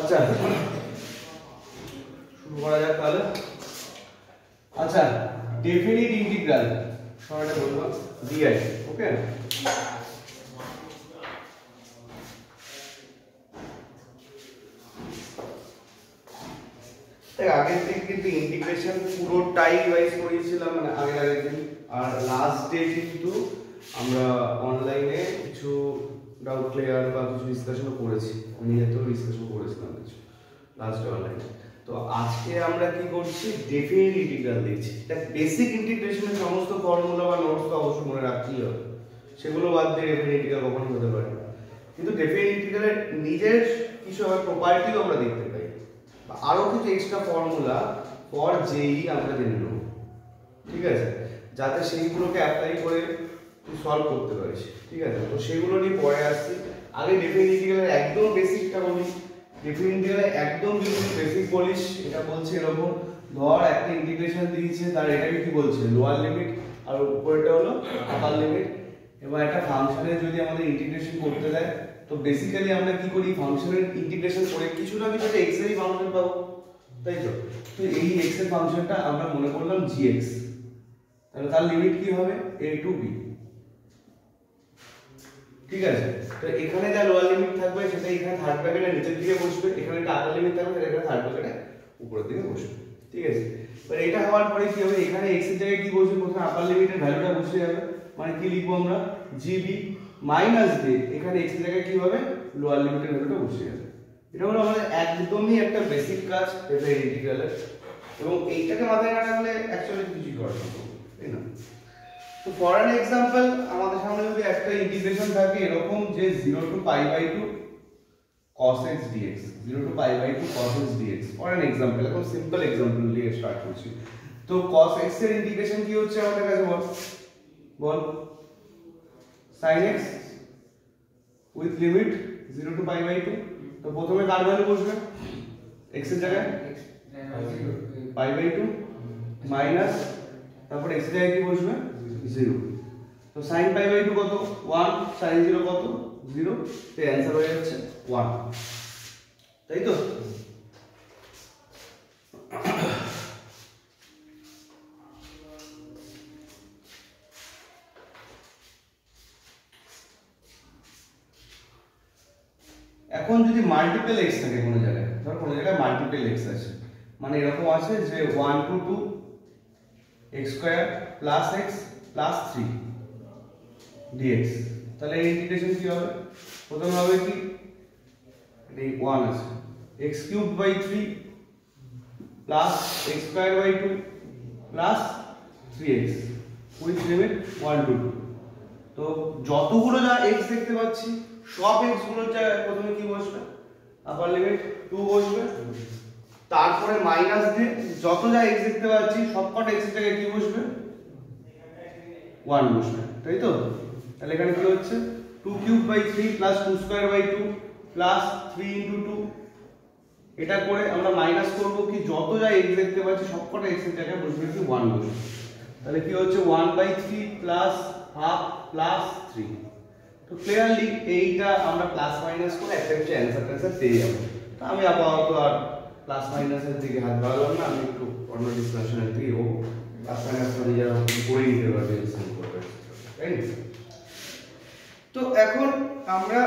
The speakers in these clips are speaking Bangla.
আচ্ছা শুরু করা যাক তাহলে। আচ্ছা ডেফিনিট ইন্টিগ্রাল সবাইটা বলবো ডিআই, ওকে। আগের দিন কিন্তু ইন্টিগ্রেশন পুরোটাই রিভাইজ করিয়েছিলাম, মানে আগের দিন, আর লাস্ট ডে কিন্তু আমরা অনলাইনে কিছু ডাউট ক্লিয়ার বা কিছু ডিসকাশন করেছি, আমি নিজেতেও ডিসকাশন করেছিলাম কিছু লাস্ট অনলাইনে। তো আজকে আমরা কি করছি, ডেফিনিট ইন্টিগ্রাল দেখছি। দেখ বেসিক ইন্টিগ্রেশনের সমস্ত ফর্মুলা বা নোটস তো অবশ্যই মনে রাখতেই হবে, সেগুলো বাদ দিয়ে ডেফিনিট ইন্টিগ্রাল কখনোই হতে পারে না। কিন্তু ডেফিনিট ইন্টিগ্রালের নিজের কিছু প্রপার্টিও আমরা দেখতে পাই, আরো কিছু এক্সট্রা ফর্মুলা ফর জেই আমরা জেনে নেব, ঠিক আছে, যাতে সেইগুলোকে অ্যাপ্লাই করে তুই সলভ করতে পারিস, ঠিক আছে। তো সেগুলো নিয়ে পরে আসছি। আগে ডেফিনিট ইন্টিগ্রালের একদম বেসিকটা বলি। ডেফিনিট ইন্টিগ্রালের একদম যদি বেসিক বলিস, এটা বলছে এরকম, ধর একটা ইন্টিগ্রেশন দিয়েছে, তার এটাকে কি বলছে, লোয়ার লিমিট, আর উপরেটা হলো আপার লিমিট। এবার একটা ফাংশনের যদি আমাদের ইন্টিগ্রেশন করতে দেয়, তো বেসিক্যালি আমরা কি করি, ফাংশনের ইন্টিগ্রেশন করে কিছু না কিছু একটা এক্স এর ফাংশন পাবো, তাই তো। তো এই এক্স এর ফাংশনটা আমরা মনে করলাম gx, তাহলে তার লিমিট কি হবে, a টু b, ঠিক আছে। তো এখানে যা লোয়ার লিমিট থাকবে সেটা এখানে থার্ড ব্র্যাকেটের নিচের দিকে বসবে, এখানে একটা আপার লিমিট থাকবে সেটা এখানে থার্ড ব্র্যাকেটের উপরের দিকে বসবে, ঠিক আছে। এবার এটা হওয়ার পরে কি হবে, এখানে x এর জায়গায় কি বসবে, প্রথমে আপার লিমিটের ভ্যালুটা বসে যাবে, মানে কি লিখবো আমরা, gb মাইনাস দিয়ে এখানে x এর জায়গায় কি হবে, লোয়ার লিমিটের ভ্যালুটা বসে যাবে। এটা হলো আমাদের একদমই একটা বেসিক কাজ ডেফিনিট ইন্টিগ্রালের, এবং এইটাকে মাথায় না রাখলে অ্যাকচুয়ালি কিছুই করা সম্ভব না, তাই না। তো ফর অ্যান এক্সাম্পল, আমাদের সামনে যদি একটা ইন্টিগ্রেশন থাকে এরকম যে 0 to pi by 2 cos x dx, 0 to pi by 2 cos x dx, for an example, এখন সিম্পল এক্সাম্পল দিয়ে স্টার্ট করছি। তো cos x এর ইন্টিগ্রেশন কি হচ্ছে আমাদের কাছে, বল sin x with limit 0 to pi by 2। তো প্রথমে কার ভ্যালু বসবে, x এর জায়গায় পাই বাই 2 মাইনাস, তারপর x এর জায়গায় কি বসবে, 0। তো sin পাই বাই 2 কত, 1, sin 0 কত, 0, তো অ্যানসার হয়ে যাচ্ছে 1, তাই তো। এখন যদি মাল্টিপল x থাকে কোনো জায়গায়, ধর কোনো জায়গায় মাল্টিপল x আছে, মানে এরকম আছে যে 1 to 2 x square plus x plus 3 dx, তাহলে এই ইন্টিগ্রেশন কি হবে, প্রথমে হবে কি, এই 1 আছে, x cube by 3 plus x square by 2 plus 3x with limit 1 to 2। তো যতগুলো যা x দেখতে পাচ্ছি সব x গুলোর জায়গায় প্রথমে কি বসবে, আপার লিমিট 2 বসবে, তারপরে মাইনাস দিয়ে যত যা x দেখতে পাচ্ছি সবকটা x এর জায়গায় কি বসবে, 1 বসবে, তাই তো। তাহলে এখানে কি হচ্ছে, 2 cube by 3 plus 2 square by 2 plus 3 into 2, এটা করে আমরা মাইনাস করব কি, যত যা x দেখতে পাচ্ছি সবকটা x এর জায়গায় বসবে কি 1 বসবে। তাহলে কি হচ্ছে 1/3 প্লাস হাফ প্লাস 3। তো ক্লিয়ারলি এইটা আমরা প্লাস মাইনাস করে একটা কিছু অ্যানসার পেয়ে যাবো। তো আমি আপাতত আর প্লাস মাইনাসের দিকে হাত বাড়ালাম না, আমি একটু অন্য ডিসকাশনের দিকে ও প্লাস মাইনাস নিজেরা করে নিতে পারবে, তাই না। তো এখন আমরা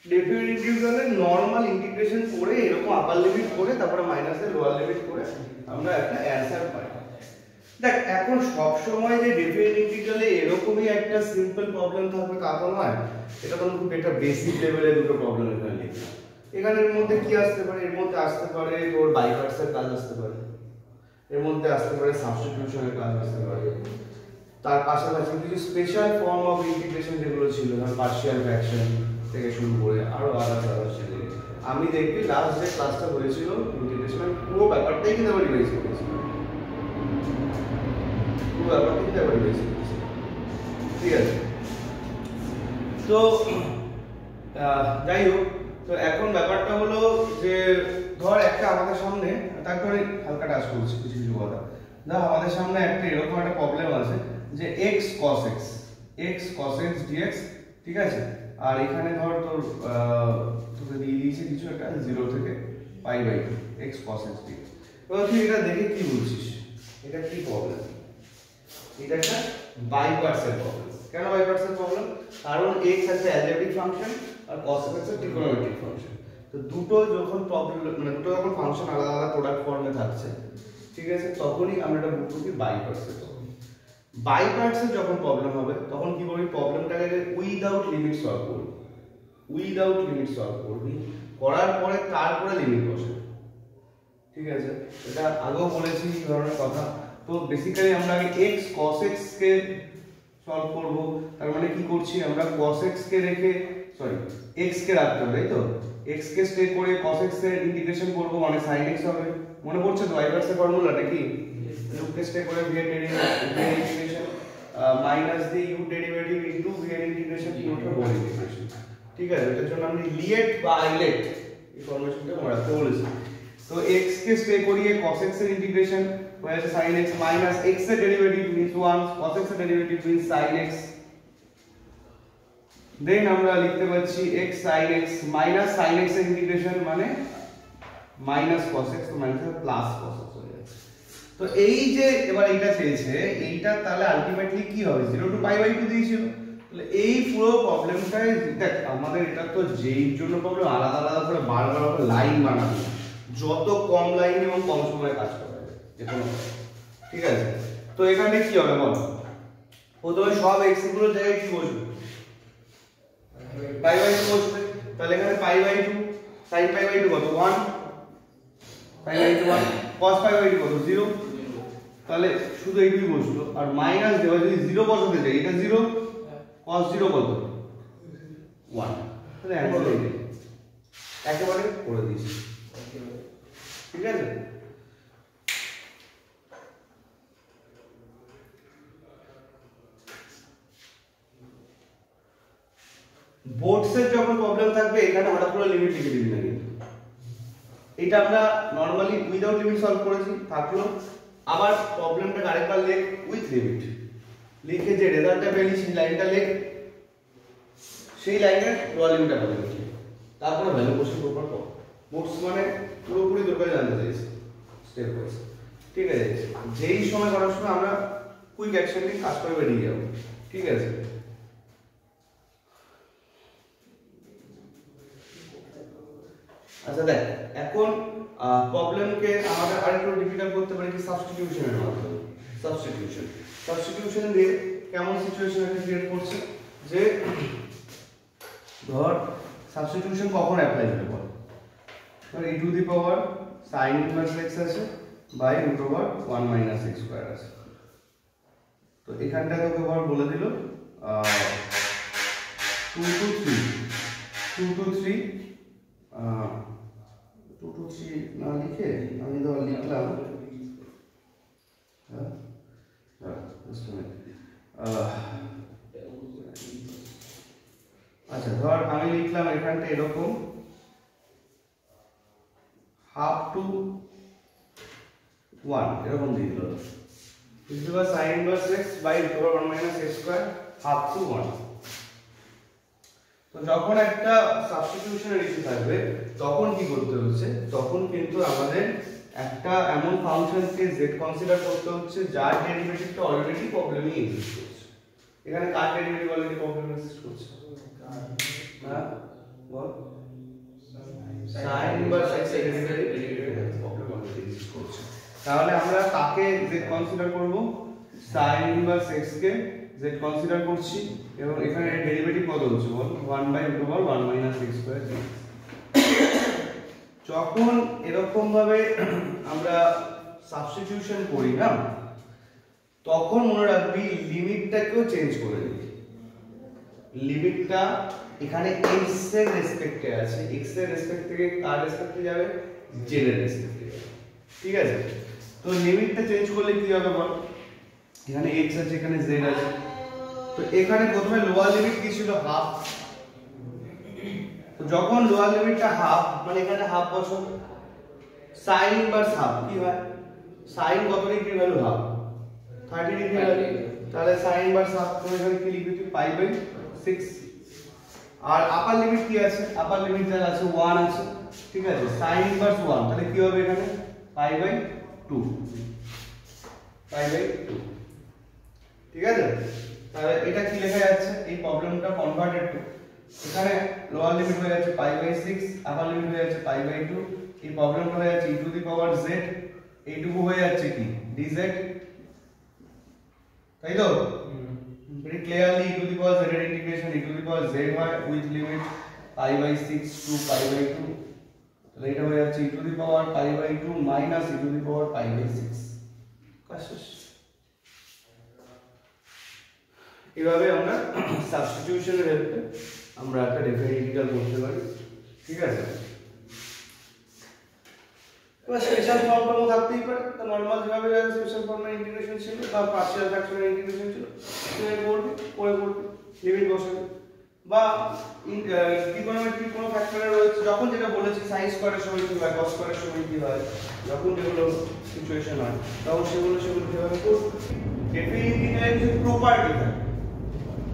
ডেফিনিট ইন্টিগ্রালের নরমাল ইন্টিগ্রেশন করে এরকম আপার লিমিট করে তারপরে মাইনাসের লোয়ার লিমিট করে আমরা একটা অ্যানসার পাই। দেখ এখন সব সময় যে ডেফিনিট ইন্টিগ্রালে এরকমই একটা সিম্পল প্রবলেম থাকবে তা তো নয়, এটা তো খুব একটা বেসিক লেভেলের দুটো প্রবলেম এখানে লিখলাম। এখানের মধ্যে কি আসতে পারে, এর মধ্যে আসতে পারে তোর বাই পার্টসের কাজ আসতে পারে, এর মধ্যে আসতে পারে সাবস্টিটিউশনের কাজ আসতে পারে, তার পাশাপাশি কিছু স্পেশাল ফর্ম অফ ইন্টিগ্রেশন যেগুলো ছিল, ধর পার্শিয়াল ফ্র্যাকশন থেকে শুরু করে আরো আলাদা ছিল। আমি দেখবি লাস্ট যে ক্লাসটা হয়েছিল ইন্টিগ্রেশনের পুরো ব্যাপারটাই কিন্তু আমি রিভাইজ করেছি, পুরো ব্যাপারটা কিন্তু আমি রিভাইজ করেছি, ঠিক আছে। তো যাই হোক, তো এখন ব্যাপারটা হলো যে ধর একটা আমাদের সামনে, তারপরে হালকা টাচ করছি কিছু কিছু কথা, ধর আমাদের সামনে একটা এরকম একটা প্রবলেম আছে যে x cos x dx, ঠিক আছে। আর এখানে ধর তোর তোকে দিয়ে দিয়েছি দিয়েছে কিছু একটা 0 থেকে π/2 x cos x dx। এবার তুই এটা দেখে কি বলছিস, এটা কি প্রবলেম? এটা একটা বাই পার্টসের প্রবলেম। কেন বাই পার্টসের প্রবলেম? কারণ x একটা অ্যালজেব্রিক ফাংশন আর cos x একটা ট্রিগোনোমেট্রিক ফাংশন। তো দুটো যখন প্রবলেম মানে দুটো যখন ফাংশন আলাদা আলাদা প্রোডাক্ট ফর্মে থাকছে, ঠিক আছে, তখনই আমরা এটা বুঝবো কি বাই পার্টসের প্রবলেম। বাই পার্টসের যখন প্রবলেম হবে তখন কি করবি, প্রবলেমটাকে উইদাউট লিমিট সলভ করবি। উইদাউট লিমিট সলভ করবি, করার পরে তারপরে লিমিট বসে, ঠিক আছে? এটা আগেও বলেছি এই ধরনের কথা। তো বেসিক্যালি আমরা আগে x cos x কে সলভ করব। তার মানে কি করছি আমরা, cos x কে রেখে x কে রাখতে হবে, তাই তো? x কে স্টে করে cos x এর ইন্টিগ্রেশন করব, মানে sin x হবে। মনে পড়ছে তো বাইভার্সের ফর্মুলাটা কি? u কে স্টে করে v এর ইন্টিগ্রেশন মাইনাস দি u ডেরিভেটিভ ইনটু v এর ইন্টিগ্রেশন পুরোটা হোল ইন্টিগ্রেশন, ঠিক আছে? এটার জন্য আমি লিয়েট বা আইলেট এই ফর্মেশনটা মনে রাখতে বলেছি। তো x কে স্টে করিয়ে cos x এর ইন্টিগ্রেশন হয়ে যাচ্ছে sin x মাইনাস x এর ডেরিভেটিভ means 1, cos x এর ডেরিভেটিভ means sin x। দেন আমরা লিখতে পাচ্ছি x sin x minus sin x এর ইন্টিগ্রেশন মানে মাইনাস cos x, তো মাইনাস প্লাস cos x হয়ে যাচ্ছে। তো এই যে এবার এইটা চেয়েছে, এইটা তাহলে আলটিমেটলি কি হবে, 0 টু π/2 দিয়েছিল। তাহলে এই পুরো প্রবলেমটাই দেখ, আমাদের এটা তো যেই জন্য প্রবলেম আলাদা আলাদা করে বারবার লাইন বানাবো, যত কম লাইন এবং কম সময়ে কাজ করা যায় যে কোনো, ঠিক আছে? তো এখানে কি হবে বল, প্রথমে সব x গুলোর জায়গায় কি বসবে, π/2 বসবে। তাহলে এখানে π/2 sin π/2 কত 1, π/2 1, cos π/2 কত 0, তাহলে শুধু এইটুকুই বসলো। আর মাইনাস দেওয়া, যদি 0 বসাতে চাই, এটা 0, cos 0 কত 1, তাহলে অ্যান্সার এইটাই, একেবারে করে দিয়েছি, ঠিক আছে? বোর্ডসের যখন প্রবলেম থাকবে এখানে হঠাৎ করে লিমিট লিখে দিবি না, কিন্তু এটা আমরা নরমালি উইদাউট লিমিট সলভ করেছি, থাকলো। আবার প্রবলেমটা আরেকবার লেখ উইথ লিমিট, লিখে যে রেজাল্টটা পেলি সেই লাইনটা লেখ, সেই লাইনের লোয়ার লিমিটটা বলে দিচ্ছি, তারপরে ভ্যালু কোশ্চেন প্রপার কর। বোর্ডস মানে পুরোপুরি তোর কাছে জানতে চাইছি স্টেপ ওয়াইজ, ঠিক আছে? যেই সময় করার সময় আমরা কুইক অ্যাকশন নিয়ে কাজ করে বেরিয়ে যাবো, ঠিক আছে? আচ্ছা দেখ, এখন প্রবলেমকে আমাদের আরেকটু ডিফিকাল্ট করতে পারি কি সাবস্টিটিউশনের মাধ্যমে। সাবস্টিটিউশন দিয়ে কেমন সিচুয়েশন একটা ক্রিয়েট করছে, যে ধর সাবস্টিটিউশন কখন অ্যাপ্লাই হবে বল, ধর e to the power sin inverse x আছে বাই √1 মাইনাস x স্কয়ার আছে। তো এখানটা তোকে আবার বলে দিল 2 to 3 না লিখে আমি তো লিখলাম, আচ্ছা ধর আমি লিখলাম এখানটা এরকম হাফ টু 1 এরকম দিয়ে দিল, equal sin inverse x by √1 minus x square half to 1। তো যখন একটা সাবস্টিটিউশনের ইস্যু থাকবে তখন কি করতে হচ্ছে, তখন কিন্তু আমাদের একটা এমন ফাংশনকে z কনসিডার করতে হচ্ছে যার ডেরিভেটিভটা অলরেডি প্রবলেমে এক্সিস্ট করছে। এখানে কার ডেরিভেটিভ অলরেডি প্রবলেমে এক্সিস্ট করছে, না বল, sin ইনভার্স x এর ডেরিভেটিভ প্রবলেম অলরেডি এক্সিস্ট করছে। তাহলে আমরা কাকে z কনসিডার করব, sin ইনভার্স x কে z কনসিডার করছি, এবং এখানে ডেরিভেটিভ কত হচ্ছে বল, 1/√1 মাইনাস x স্কয়ার। যখন এরকম ভাবে আমরা সাবস্টিটিউশন করি না, তখন মনে রাখবি লিমিটটাকেও চেঞ্জ করে দিবি। লিমিটটা এখানে x এর রেসপেক্টে আছে, x এর রেসপেক্ট থেকে কার রেসপেক্টে যাবে, z এর রেসপেক্টে যাবে, ঠিক আছে? তো লিমিটটা চেঞ্জ করলে কি হবে বল, এখানে x আছে এখানে z আছে, তো এখানে প্রথমে লোয়ার লিমিট কি ছিল, হাফ। তো যখন লোয়ার লিমিটটা হাফ, মানে এখানে হাফ বসো, sin ইনভার্স হাফ কি হয়, sin কত degree value, half 30 degree value, তাহলে sin ইনভার্স হাফ, তো এখানে কি লিখবি তুই, π/6 আর আপার লিমিট কি আছে, আপার লিমিট যা আছে 1 আছে, ঠিক আছে, sin ইনভার্স 1, তাহলে কি হবে এখানে π/2, π/2, ঠিক আছে। তাহলে এটা কি লেখা যাচ্ছে, এই প্রবলেমটা কনভার্টেড টু, এখানে লোয়ার লিমিট হয়ে যাচ্ছে π/6, আপার লিমিট হয়ে যাচ্ছে π/2, এই প্রবলেমটা হয়ে যাচ্ছে e⁻z, এইটুকু হয়ে যাচ্ছে কি dz, তাই তো very clearly e⁻z এর ইন্টিগ্রেশন e⁻z হয় with limit π/6 to π/2, তাহলে এটা হয়ে যাচ্ছে e⁻π/2 minus e⁻π/6, কাশেষ। এইভাবে আমরা সাবস্টিটিউশনের হেল্পে আমরা একটা ডেফিনিট ইন্টিগ্রাল করতে পারি, ঠিক আছে। এবার স্পেশাল ফর্মটাও থাকতেই পারে, তো নরমাল যেভাবে স্পেশাল ফর্মের ইন্টিগ্রেশন ছিল বা পার্শিয়াল ফ্র্যাকশনের ইন্টিগ্রেশন ছিল সেটা করবে, লিমিট বসাবে, বা ট্রিগোনোমেট্রি কোনো ফ্যাক্টরে রয়েছে, যখন যেটা বলেছি sin স্কয়ারের সময় কি হয়, cos স্কয়ারের সময় কি হয়, যখন যেগুলো সিচুয়েশন হয় তখন সেগুলো কিভাবে করব। ডেফিনিট ইন্টিগ্রালের কিছু প্রপার্টি থাকে,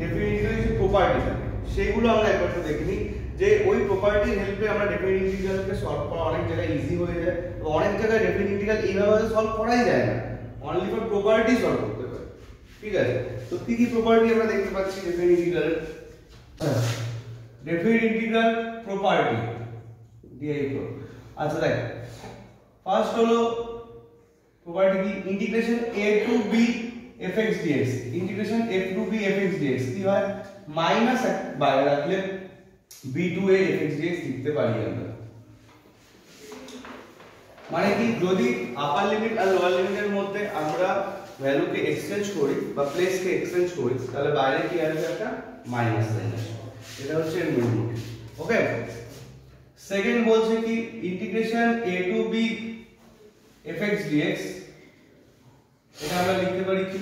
ডেফিনিট ইন্টিগ্রালের কিছু প্রপার্টি থাকে, সেগুলো আমরা একবার একটু দেখে নিই, যে ওই প্রপার্টির হেল্পে আমরা ডেফিনিট ইন্টিগ্রালকে সলভ করা অনেক জায়গায় ইজি হয়ে যায়, এবং অনেক জায়গায় ডেফিনিট ইন্টিগ্রাল এইভাবে সলভ করাই যায় না, অনলি ফর প্রপার্টি সলভ করতে পারে, ঠিক আছে। তো কি কি প্রপার্টি আমরা দেখতে পাচ্ছি ডেফিনিট ইন্টিগ্রালের, ডেফিনিট ইন্টিগ্রাল প্রপার্টি ডিআই প্রো। আচ্ছা দেখ, ফার্স্ট হলো প্রপার্টি কি, integration a to b fx dx, ইন্টিগ্রেশন a to b fx dx কি হয়, মাইনাস বাইরে রাখলে b to a fx dx লিখতে পারি আমরা। মানে কি, যদি আপার লিমিট আর লোয়ার লিমিটের মধ্যে আমরা ভ্যালুকে এক্সচেঞ্জ করি বা প্লেসকে এক্সচেঞ্জ করি, তাহলে বাইরে কি আসবে, একটা মাইনাস সাইন আসবে, এটা হচ্ছে এর মূল মোটিভ। ওকে, সেকেন্ড বলছে কি, integration a to b fx dx, এটা আমরা লিখতে পারি কি,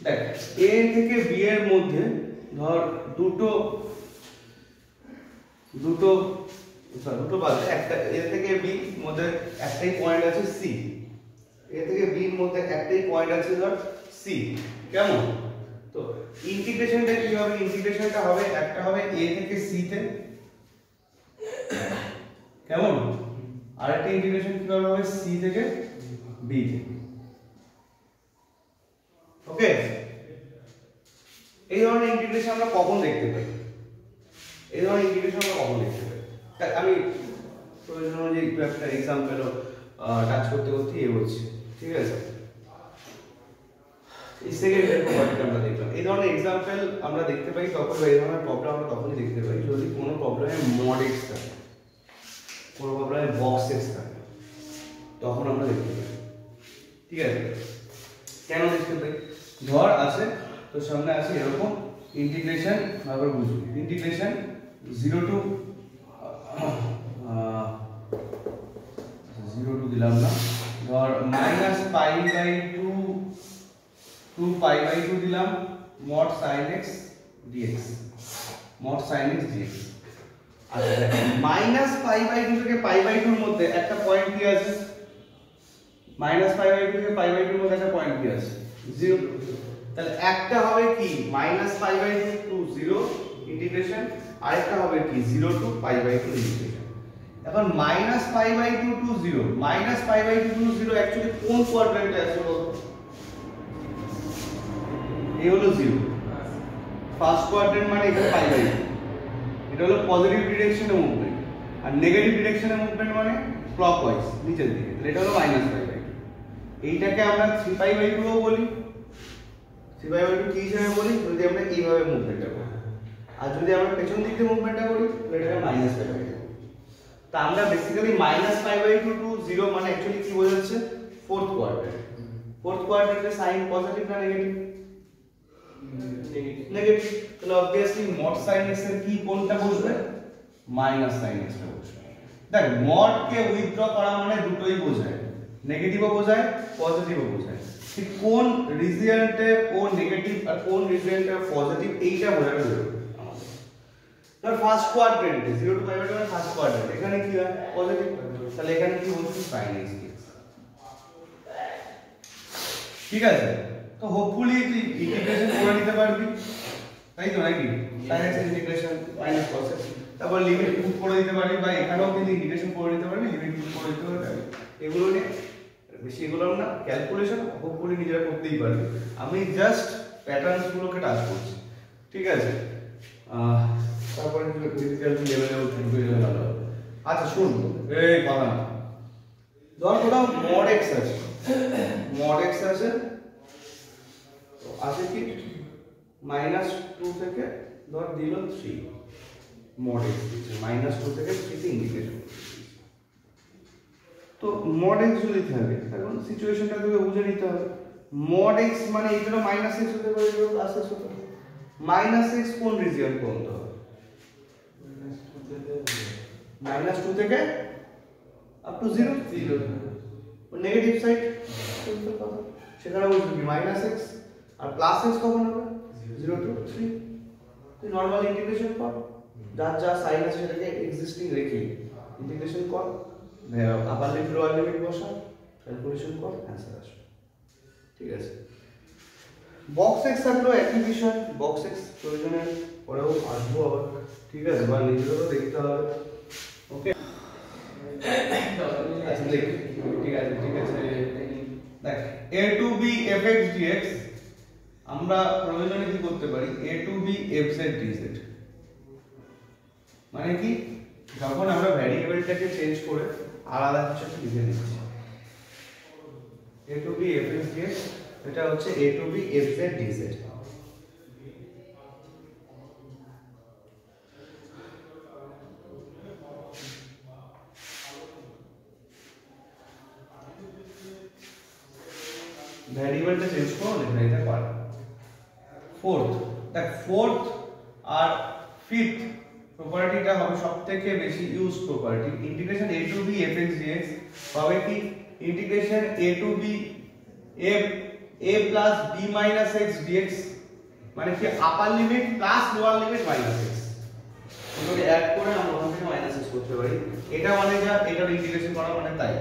দেখ a থেকে b এর মধ্যে ধর দুটো বাজে, একটা a থেকে b এর মধ্যে একটাই পয়েন্ট আছে c, a থেকে b এর মধ্যে একটাই পয়েন্ট আছে ধর c, কেমন। তো ইন্টিগ্রেশনটা কি হবে, ইন্টিগ্রেশনটা হবে একটা হবে a থেকে c তে, কেমন, আর একটা ইন্টিগ্রেশন কিভাবে হবে c থেকে b তে। ওকে, এই ধরনের ইন্টিগ্রেশন আমরা কখন দেখতে পাই, এই ধরনের ইন্টিগ্রেশন আমরা কখন দেখতে পাই, আমি প্রয়োজন অনুযায়ী একটা এক্সাম্পল টাচ করতে এগোচ্ছি, ঠিক আছে। এই সেকেন্ড প্রপার্টিটা আমরা দেখলাম, এই ধরনের এক্সাম্পল আমরা দেখতে পাই তখন, এই ধরনের প্রবলেম আমরা তখনই দেখতে পাই যদি কোনো প্রবলেমে মড x থাকে, কোনো প্রবলেমে বক্স x থাকে, তখন আমরা দেখতে পাই, ঠিক আছে। কেন দেখতে পাই, ধর আছে তো সামনে আছে এরকম ইন্টিগ্রেশন, আবার বুঝুন, ইন্টিগ্রেশন 0 to দিলাম না, ধর -π/2 to π/2 দিলাম, mod sin x dx, mod sin x dx। আচ্ছা -π/2 থেকে π/2 এর মধ্যে একটা পয়েন্ট কি আছে, -π/2 থেকে π/2 এর মধ্যে একটা পয়েন্ট কি আছে, 0, তাহলে একটা হবে কি -π/2 to 0 ইন্টিগ্রেশন, আরেকটা হবে কি 0 to π/2 ইন্টিগ্রেশন। এখন -π/2 to 0, -π/2 to 0 অ্যাকচুয়ালি কোন কোয়াড্রেন্টে আছে বলতো, এই হলো 0, ফার্স্ট কোয়াড্রেন্ট, মানে এখানে π/2, এটা হলো পজিটিভ ডিরেকশনে মুভমেন্ট, আর নেগেটিভ ডিরেকশনে মুভমেন্ট মানে ক্লকওয়াইজ নিচের দিকে, তাহলে এটা হলো -π/2। এইটাকে আমরা 3π/2 ও বলি, 3π/2 কি হিসেবে বলি, যদি আমরা এইভাবে মুভমেন্টটা করি, আর যদি আমরা পেছন দিক দিয়ে মুভমেন্টটা করি তাহলে এটাকে -π/2। তা আমরা বেসিক্যালি -π/2 টু 0 মানে অ্যাকচুয়ালি কি বোঝাচ্ছে, ফোর্থ কোয়াড্রেন্ট, ফোর্থ কোয়াড্রেন্টে সাইন পজিটিভ না নেগেটিভ, নেগেটিভ, তাহলে obviously mod sin x এর কি কোনটা বসবে, -sin x টা বসবে। দেখ mod কে উইথড্র করা মানে দুটোই বোঝায়, নেগেটিভও বোঝায় পজিটিভও বোঝায়, ঠিক কোন রিজিয়নতে ও নেগেটিভ আর কোন রিজিয়নতে পজিটিভ এইটা বোঝানো জরুরি আমাদের। ধর ফার্স্ট কোয়াড্রেন্টে 0 to π/2 মানে ফার্স্ট কোয়াড্রেন্ট, এখানে কি হয় পজিটিভ, তাহলে এখানে কি হচ্ছে sin x dx, ঠিক আছে। তো হোপফুলি তুই ইন্টিগ্রেশন করে নিতে পারবি, তাই তো নাকি? sin x integration minus cos x, তারপর লিমিট পুট করে দিতে পারি বা এখানেও কিন্তু ইন্টিগ্রেশন করে দিতে পারবি, লিমিট পুট করে দিতে পারবি। এগুলো নিয়ে বেশি এগুলো না, ক্যালকুলেশন হোপফুলি নিজেরা করতেই পারবে, আমি জাস্ট প্যাটার্নস গুলোকে টাচ করছি, ঠিক আছে। তারপরে ফিজিক্যাল লেভেলে উঠে গেলে ভালো হবে। আচ্ছা শুন, এই কথা না, ধর কোথাও mod x আছে, mod x আছে, তো আছে কি -2 থেকে ধর দিল 3, mod x দিচ্ছে -2 থেকে 3 তে ইন্টিগ্রেশন। তো mod x যদি থাকে তখন সিচুয়েশনটা তোকে বুঝে নিতে হবে, mod x মানে এইটা -x হতে পারে, প্লাস x হতে পারে, -x কোন রিজিয়ন পর্যন্ত হবে? -2 থেকে up to 0, negative side, simple কথা। সেখানে বলবি কি -x আর +x কখন হবে? 0 to 3। তুই নরমাল ইন্টিগ্রেশন কর, যার যা সাইন আছে সেটাকে এক্সিস্টিং রেখে ইন্টিগ্রেশন কর, আপার লিমিট লোয়ার লিমিট বসা, ক্যালকুলেশন কর, অ্যানসার আসবে, ঠিক আছে। বক্স এক্স থাকলেও একই বিষয়, বক্স এক্স প্রয়োজনে পরেও আসবো আবার, ঠিক আছে, বা নিজেদেরও দেখতে হবে, ওকে। আচ্ছা দেখ, ঠিক আছে দেখ, a to b fx dx আমরা প্রয়োজনে কি করতে পারি, a to b fz dz, মানে কি যখন আমরা ভ্যারিয়েবলটাকে চেঞ্জ করে আলাদা কিছু লিখে দিচ্ছি, a to b fx dx এটা হচ্ছে a to b fz dz। ভ্যারিয়েবলটা চেঞ্জ করে লিখে দিতে পারে। ফোর্থ, দেখ ফোর্থ আর ফিফথ প্রপার্টিটা হবে সবথেকে বেশি use property, integration a to b fx dx হবে কি integration a to b f a plus b minus x dx, মানে কি আপার limit plus lower limit minus x, এগুলোকে অ্যাড করে আমরা ওখান থেকে মাইনাস x করতে পারি। এটা মানে যা এটার ইন্টিগ্রেশন করা মানে তাই।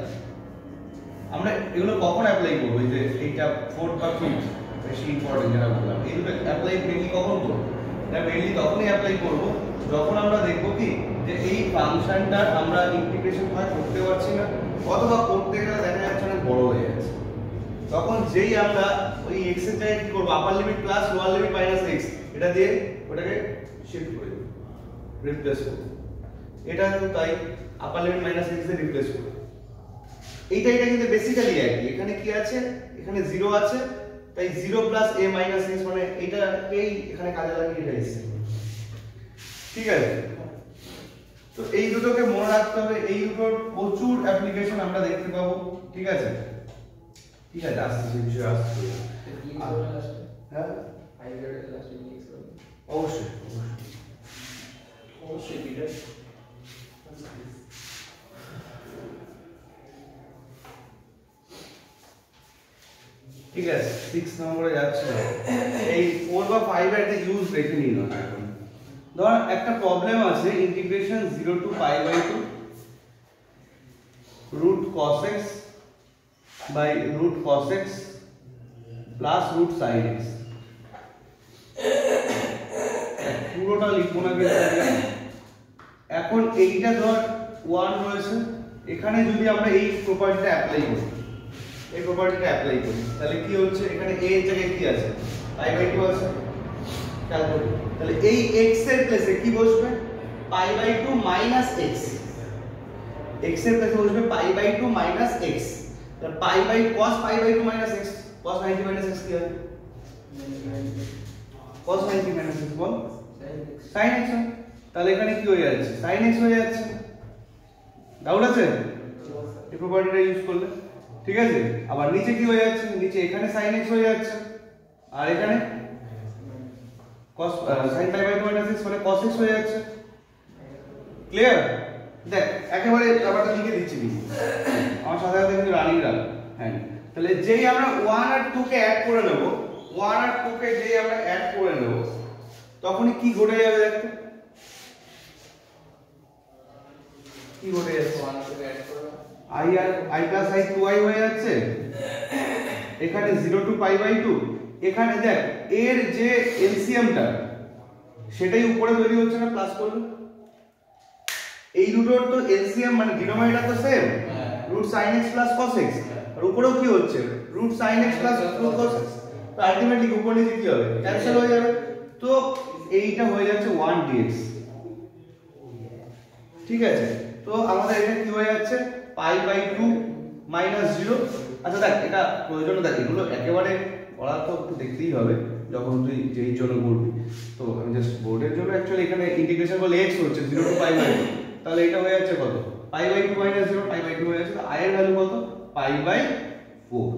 আমরা এগুলো কখন অ্যাপ্লাই করব, এই যে এইটা ফোর্থ বা ফিফথ বেশি ইম্পর্টেন্ট যেটা বললাম, এগুলো অ্যাপ্লাই মেইনলি কখন করব? এটা মেইনলি তখনই অ্যাপ্লাই করব যখন আমরা দেখব কি যে এই ফাংশনটা আমরা ইন্টিগ্রেশন হয় করতে পারছি না, অথবা করতে গেলে দেখা যাচ্ছে অনেক বড় হয়ে যাচ্ছে, তখন যেই আমরা ওই x এর জায়গায় কি করব, আপার limit plus lower limit minus x এটা দিয়ে ওটাকে শিফট করে দেব, রিপ্লেস করব। এটা তো তাই, আপার লিমিট মাইনাস x দিয়ে রিপ্লেস করব। এটা কিন্তু বেসিক্যালি একই, এখানে কি আছে, এখানে 0 আছে, তাই 0 প্লাস a মাইনাস x মানে এটাকেই এখানে কাজে লাগিয়ে রেখেছি, ঠিক আছে। তো এই দুটোকে মনে রাখতে হবে, এই দুটোর প্রচুর অ্যাপ্লিকেশন আমরা দেখতে পাবো, ঠিক আছে, ঠিক আছে, আসছে সেই বিষয়ে আসছে। হ্যাঁ অবশ্যই অবশ্যই ঠিক আছে। ঠিক আছে, 6 নম্বরে যাচ্ছে, এই 4 বা 5 এর একটা ইউজ দেখে নিন না এখন। ধর একটা প্রবলেম আছে, integration 0 to pi by 2 root cos x by root cos x plus root sin x, পুরোটা লিখবো না কিন্তু এখন এইটা ধর 1 রয়েছে, এখানে যদি আমরা এই প্রপার্টিটা অ্যাপ্লাই করি, এই প্রপার্টিটা অ্যাপ্লাই করি তাহলে কি হচ্ছে, এখানে a এর জায়গায় কি আছে, pi by 2 আছে, খেয়াল করুন, তাহলে এই x এর প্লেসে কি বসবে, pi by 2 minus x, x এর প্লেসে বসবে pi by 2 minus x, তাহলে pi by cos pi by 2 minus x, cos 90 minus x কি হয়, cos 90 minus x বল sin x, তাহলে এখানে কি হয়ে যাচ্ছে, sin x হয়ে যাচ্ছে, ডাউট আছে এই প্রপার্টিটা ইউজ করলে, ঠিক আছে। আবার নিচে কি হয়ে যাচ্ছে, নিচে এখানে sin x হয়ে যাচ্ছে, আর এখানে cos sin pi by 2 minus x মানে cos x হয়ে যাচ্ছে, ক্লিয়ার। দেখ একেবারে ব্যাপারটা লিখে দিচ্ছি আমি, আমার সাথে সাথে কিন্তু রানিং রাখ, হ্যাঁ। তাহলে যেই আমরা 1 আর 2 কে অ্যাড করে নেব, 1 আর 2 কে যেই আমরা অ্যাড করে নেব, তখনই কি ঘটে যাবে, দেখো কি ঘটে যাচ্ছে, 1 আর 2 কে অ্যাড করে i আর i plus i 2i হয়ে যাচ্ছে, এখানে 0 to pi by 2, এখানে দেখ এর যে এলসিএমটা সেটাই উপরে তৈরি হচ্ছে না প্লাস করলে। এই দুটোর তো এলসিএম মানে ডিনোমিনেটর তো same, root sin x plus cos x, আর উপরেও কি হচ্ছে root sin x plus root cos x, তো আলটিমেটলি উপর নিচে কি হবে ক্যান্সেল হয়ে যাবে। তো এইটা হয়ে যাচ্ছে 1 dx, ঠিক আছে। তো আমাদের এখানে কি হয়ে যাচ্ছে পাই বাই 2 মাইনাস 0। আচ্ছা দেখ এটা প্রয়োজন, দেখ এগুলো একেবারে পড়া তো একটু দেখতেই হবে যখন তুই যেই জন্য করবি। তো আমি জাস্ট বোর্ডের জন্য অ্যাকচুয়ালি এখানে ইন্টিগ্রেশন করলে x হচ্ছে 0 টু পাই বাই 2, তাহলে এটা হয়ে যাচ্ছে কত pi by 2 minus 0, pi by 2 হয়ে যাচ্ছে, i এর ভ্যালু কত পাই বাই 4।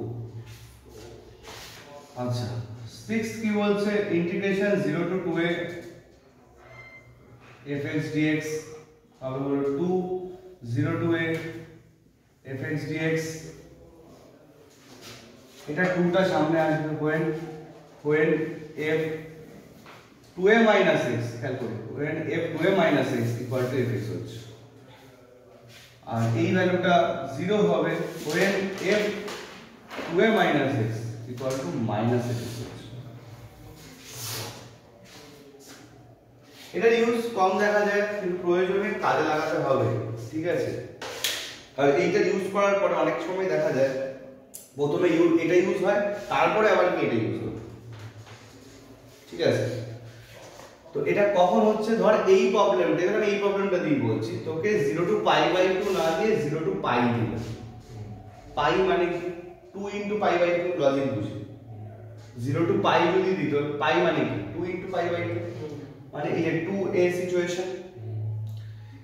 আচ্ছা 6 কি বলছে integration 0 two 2a fx dx হবে হলো 2 0 টু a fx dx। এটা 2 টা সামনে আসবে when f 2a minus x, খেয়াল করি when f 2a minus x equal to fx হচ্ছে, আর এই ভ্যালুটা 0 হবে when f 2a minus x equal to minus fx হচ্ছে। এটা ইউজ কম দেখা যায় কিন্তু প্রয়োজনে কাজে লাগাতে হবে, ঠিক আছে। আর এইটা ইউজ করার পরে অনেক সময় দেখা যায় প্রথমে এটা ইউজ হয় তারপরে আবার কি এটা ইউজ হয়, ঠিক আছে। তো এটা কখন হচ্ছে ধর এই প্রবলেমটা, এখানে আমি এই প্রবলেমটা দিয়ে বলছি তোকে 0 টু পাই বাই 2 না দিয়ে 0 টু পাই দিলাম। পাই মানে কি 2 ইনটু পাই বাই 2 লজিক বুঝি, 0 টু পাই যদি দিত পাই মানে কি 2 ইনটু পাই বাই 2 মানে এই যে 2a সিচুয়েশন।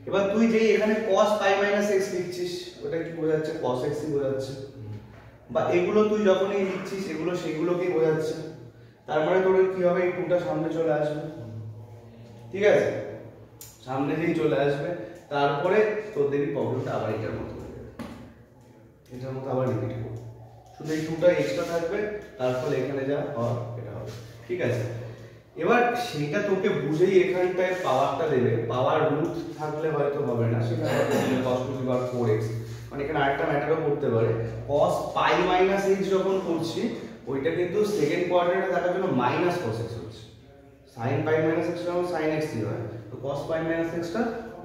এবার তুই যেই এখানে cos পাই মাইনাস x লিখছিস ওটা কি বোঝাচ্ছে cos x ই বোঝাচ্ছে, বা এগুলো তুই যখনই লিখছিস এগুলো সেগুলোকেই বোঝাচ্ছে। তার মানে তোর কি হবে এই 2টা সামনে চলে আসবে, ঠিক আছে। সামনে যেই চলে আসবে তারপরে তোর দেখবি প্রবলেমটা আবার এটার মতো হয়ে যাবে, এটার মতো আবার রিপিট হবে, শুধু এই 2টা এক্সট্রা থাকবে, তারপর এখানে যা হয় এটা হবে, ঠিক আছে। এবার সেটা তোকে বুঝেই এখানটায় পাওয়ারটা দেবে, পাওয়ার রুট থাকলে হয়তো হবে না, সেটা cos two the power 4x, মানে এখানে আরেকটা ম্যাটারও করতে পারে cos পাই মাইনাস x যখন করছি ওইটা কিন্তু সেকেন্ড কোয়াড্রেন্টে থাকার জন্য মাইনাস cos x হচ্ছে, sin পাই মাইনাস x যখন sin x ই হয় তো cos পাই মাইনাস x টা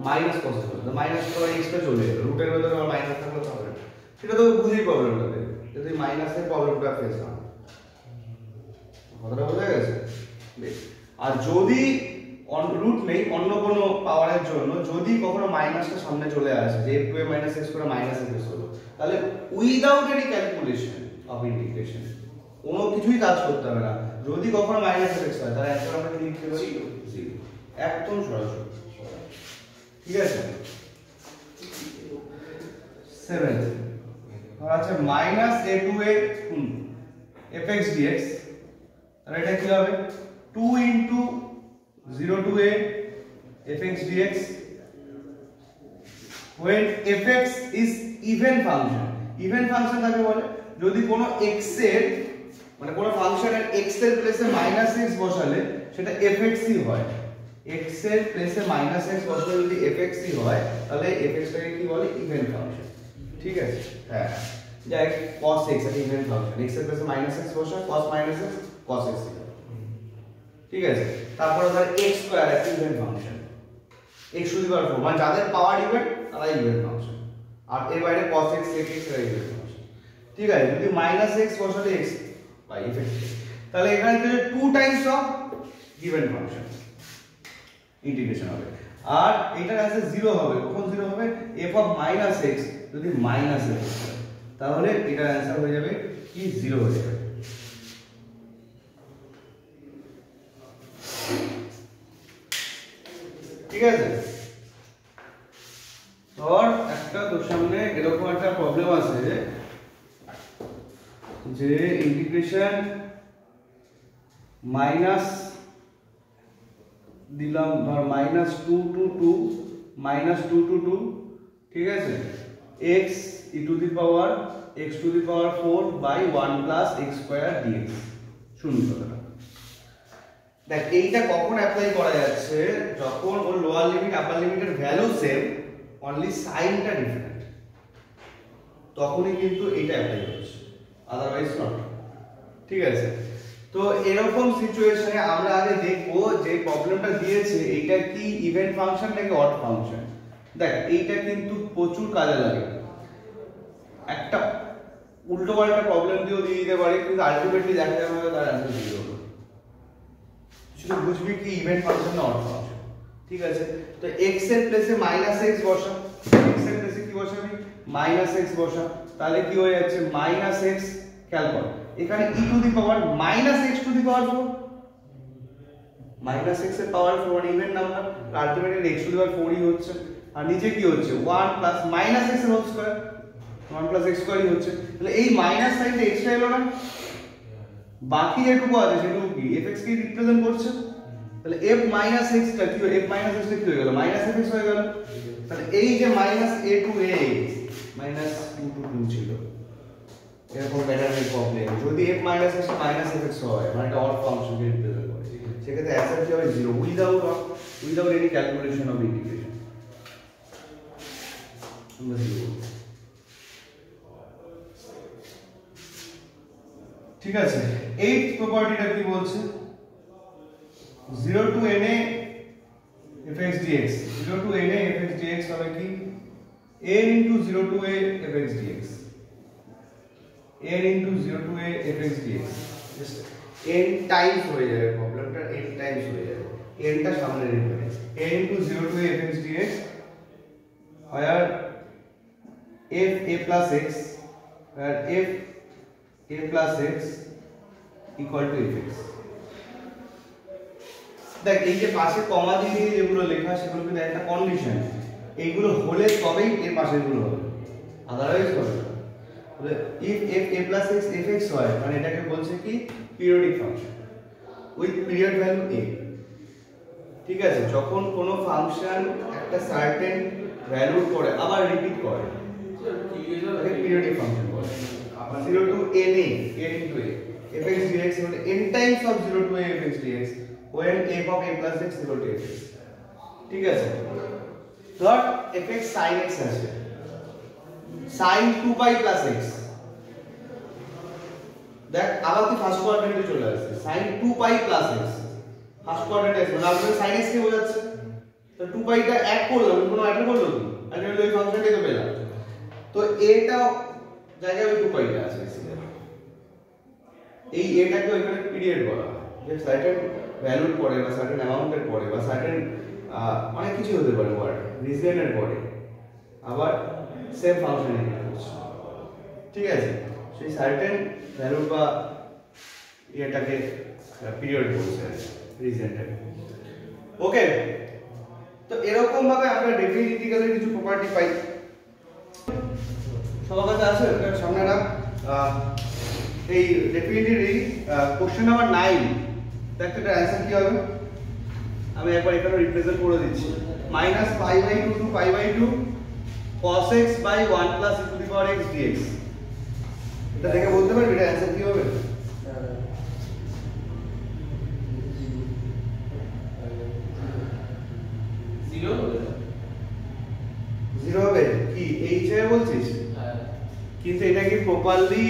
মাইনাস cos x তো মাইনাস করে x টা চলে যাবে, রুটের ভেতরে আবার মাইনাস থাকলে তো হবে না, সেটা তো বুঝেই প্রবলেমটা দেবে যদি মাইনাসের প্রবলেমটা ফেস না কথাটা বোঝা গেছে। আর যদি রুট নেই অন্য কোনো পাওয়ারের জন্য যদি কখনো মাইনাসটা সামনে চলে আসে যে f2a minus x করে মাইনাস x হলো, তাহলে without any calculation of integration কোনো কিছুই কাজ করতে হবে না, যদি কখনো মাইনাস x হয় তাহলে অ্যান্সার আমরা কি লিখতে পারি 0, একদম সরাসরি, ঠিক আছে। 7 আর আছে মাইনাস a2a fx dx, তাহলে এটা কি হবে 2 into 0 to a fx dx when fx is even function, even function কাকে বলে যদি কোনো x এর মানে কোনো ফাংশনের x এর প্লেসে মাইনাস x বসালে সেটা fx ই হয়, x এর প্লেসে মাইনাস x বসালে যদি fx ই হয় তাহলে fx টাকে কি বলে ইভেন ফাংশন, ঠিক আছে। হ্যাঁ যাই cos x একটা ইভেন ফাংশন, x এর প্লেসে মাইনাস x বসায় cos minus x cos x, ঠিক আছে। তারপরে ধর x স্কয়ার একটা even function x to the power 4 মানে যাদের পাওয়ার ইভেন তারা ইভেন ফাংশন, আর এর বাইরে cos x sec x এর ইভেন ফাংশন, ঠিক আছে। যদি মাইনাস x বসালে x বাই ইফেক্ট, তাহলে এখানে যে 2 times of given function integration হবে, আর এটার অ্যান্সার 0 হবে, কখন 0 হবে f অফ মাইনাস x যদি মাইনাস x হয় তাহলে এটার অ্যান্সার হয়ে যাবে কি 0 হয়ে যাবে, ঠিক আছে। ধর একটা তোর সামনে এরকম একটা প্রবলেম আছে যে ইন্টিগ্রেশন মাইনাস দিলাম ধর মাইনাস 2 টু 2 মাইনাস 2 টু 2, ঠিক আছে, x e to the power x to the power 4 by 1 plus x square dx, শুনুন কথাটা দেখ এইটা কখন অ্যাপ্লাই করা যাচ্ছে যখন ওর লোয়ার লিমিট আপার লিমিটের ভ্যালু সেম অনলি সাইনটা ডিফারেন্ট, তখনই কিন্তু এইটা অ্যাপ্লাই হচ্ছে, আদারওয়াইজ নট, ঠিক আছে। তো তো এরকম সিচুয়েশনে আমরা আগে দেখবো যে প্রবলেমটা দিয়েছে এটা কি ইভেন ফাংশন নাকি অড ফাংশন। দেখ এইটা কিন্তু প্রচুর কাজে লাগে, একটা উল্টো পাল্টা প্রবলেম দিয়েও দিয়ে দিতে পারে, কিন্তু আলটিমেটলি দেখা যাবে তার অ্যান্সার দিয়ে দেবো। শুধু বুঝবি কি ইভেন ফাংশন না অড ফাংশন। ঠিক আছে, তো x এর প্লেসে -x বসা, x এর প্লেসে কি বসাবি -x বসা, তাহলে কি হয়ে যাচ্ছে -x। খেয়াল কর এখানে e to the power -x to the power 4, -x এর power 4 even number, ultimately x to the power 4 ই হচ্ছে, আর নিচে কি হচ্ছে 1 প্লাস -x এর হোল স্কয়ার, 1 প্লাস x স্কয়ারই হচ্ছে। তাহলে এই মাইনাস সাইনটা এক্সট্রা এলো না, বাকি যেটুকু আছে সেটুকু কি fx কে রিপ্রেজেন্ট করছে। তাহলে f - x টা কি f - x টা কি হয়ে গেল -fx হয়ে গেল। তাহলে এই যে -a to x -2 to 2 ছিল, এরকম প্যাটার্নের প্রবলেম যদি f - x টা -fx হয় মানে এটা অড ফাংশনকে রিপ্রেজেন্ট করে, সেক্ষেত্রে অ্যান্সার কি হবে 0 without any calculation of integration. ঠিক আছে, এইট প্রপার্টিটা কি বলছে 0 to na fx dx, 0 to na fx dx হবে কি n into 0 to a fx dx, n into 0 to a fx dx, just n Times হয়ে যাবে প্রবলেমটা, n টাইমস হয়ে যাবে, n টা সামনে রেখে n into 0 to a fx dx where f a plus x, where f a plus x equal to fx। দেখ এই যে পাশে কমা দিয়ে যেগুলো লেখা সেগুলো কিন্তু একটা কন্ডিশন, এইগুলো হলে তবেই এর পাশেগুলো হবে, আদারওয়াইজ হবে না। তাহলে if f a plus x fx হয় মানে এটাকে বলছে কি periodic function with period value a। ঠিক আছে, যখন কোনো ফাংশন একটা সার্টেন ভ্যালুর পরে আবার রিপিট করে তাকে পিরিয়ডিক ফাংশন বলে। 0 to n into a fx dx মানে n times of 0 to a fx dx when f of a plus x equal to fx। ঠিক আছে, ধর fx sin x আছে, sin 2 pi plus x, দেখ আবার কি ফার্স্ট কোয়াড্রেন্টে চলে আসছে sin 2 pi plus x, first কোয়াড্রেন্টে আছে মানে আমরা sin x কে বোঝাচ্ছে, তো 2 pi টা অ্যাড করলাম, কোনো অ্যাড করলো কি আলটিমেটলি ওই ফাংশনটাই তো পেলাম। তো এটা জায়গায় ওই 2 pi টা আছে, এই এটাকে ওইখানে পিরিয়ড বলা হয়, যে সার্টেন ভ্যালুর পরে বা সার্টেন অ্যামাউন্টের পরে বা সার্টেন অনেক কিছু হতে পারে ওয়ার্ড রিজনের পরে আবার সেম ফাংশনে করছে। ঠিক আছে, সেই সার্টেন ভ্যালু বা এটাকে পিরিয়ড বলছে রিজনটাকে। ওকে, তো এরকম ভাবে আমরা ডেফিনিট ইন্টিগ্রালের কিছু প্রপার্টি পাই। সবার কাছে আছে সামনে রাখ এই ডেফিনিটের এই কোশ্চেন নাম্বার 9, দেখ এটা অ্যানসার কি হবে, আমি একবার এখানে রিপ্রেজেন্ট করে দিচ্ছি -π/2 to π/2 cos x by 1 plus e to the power x dx। এটা দেখে বলতে পারবি এটা অ্যানসার কি হবে? 0 হবে কি এই হিসেবে বলছিস? কিন্তু এটা কি প্রপারলি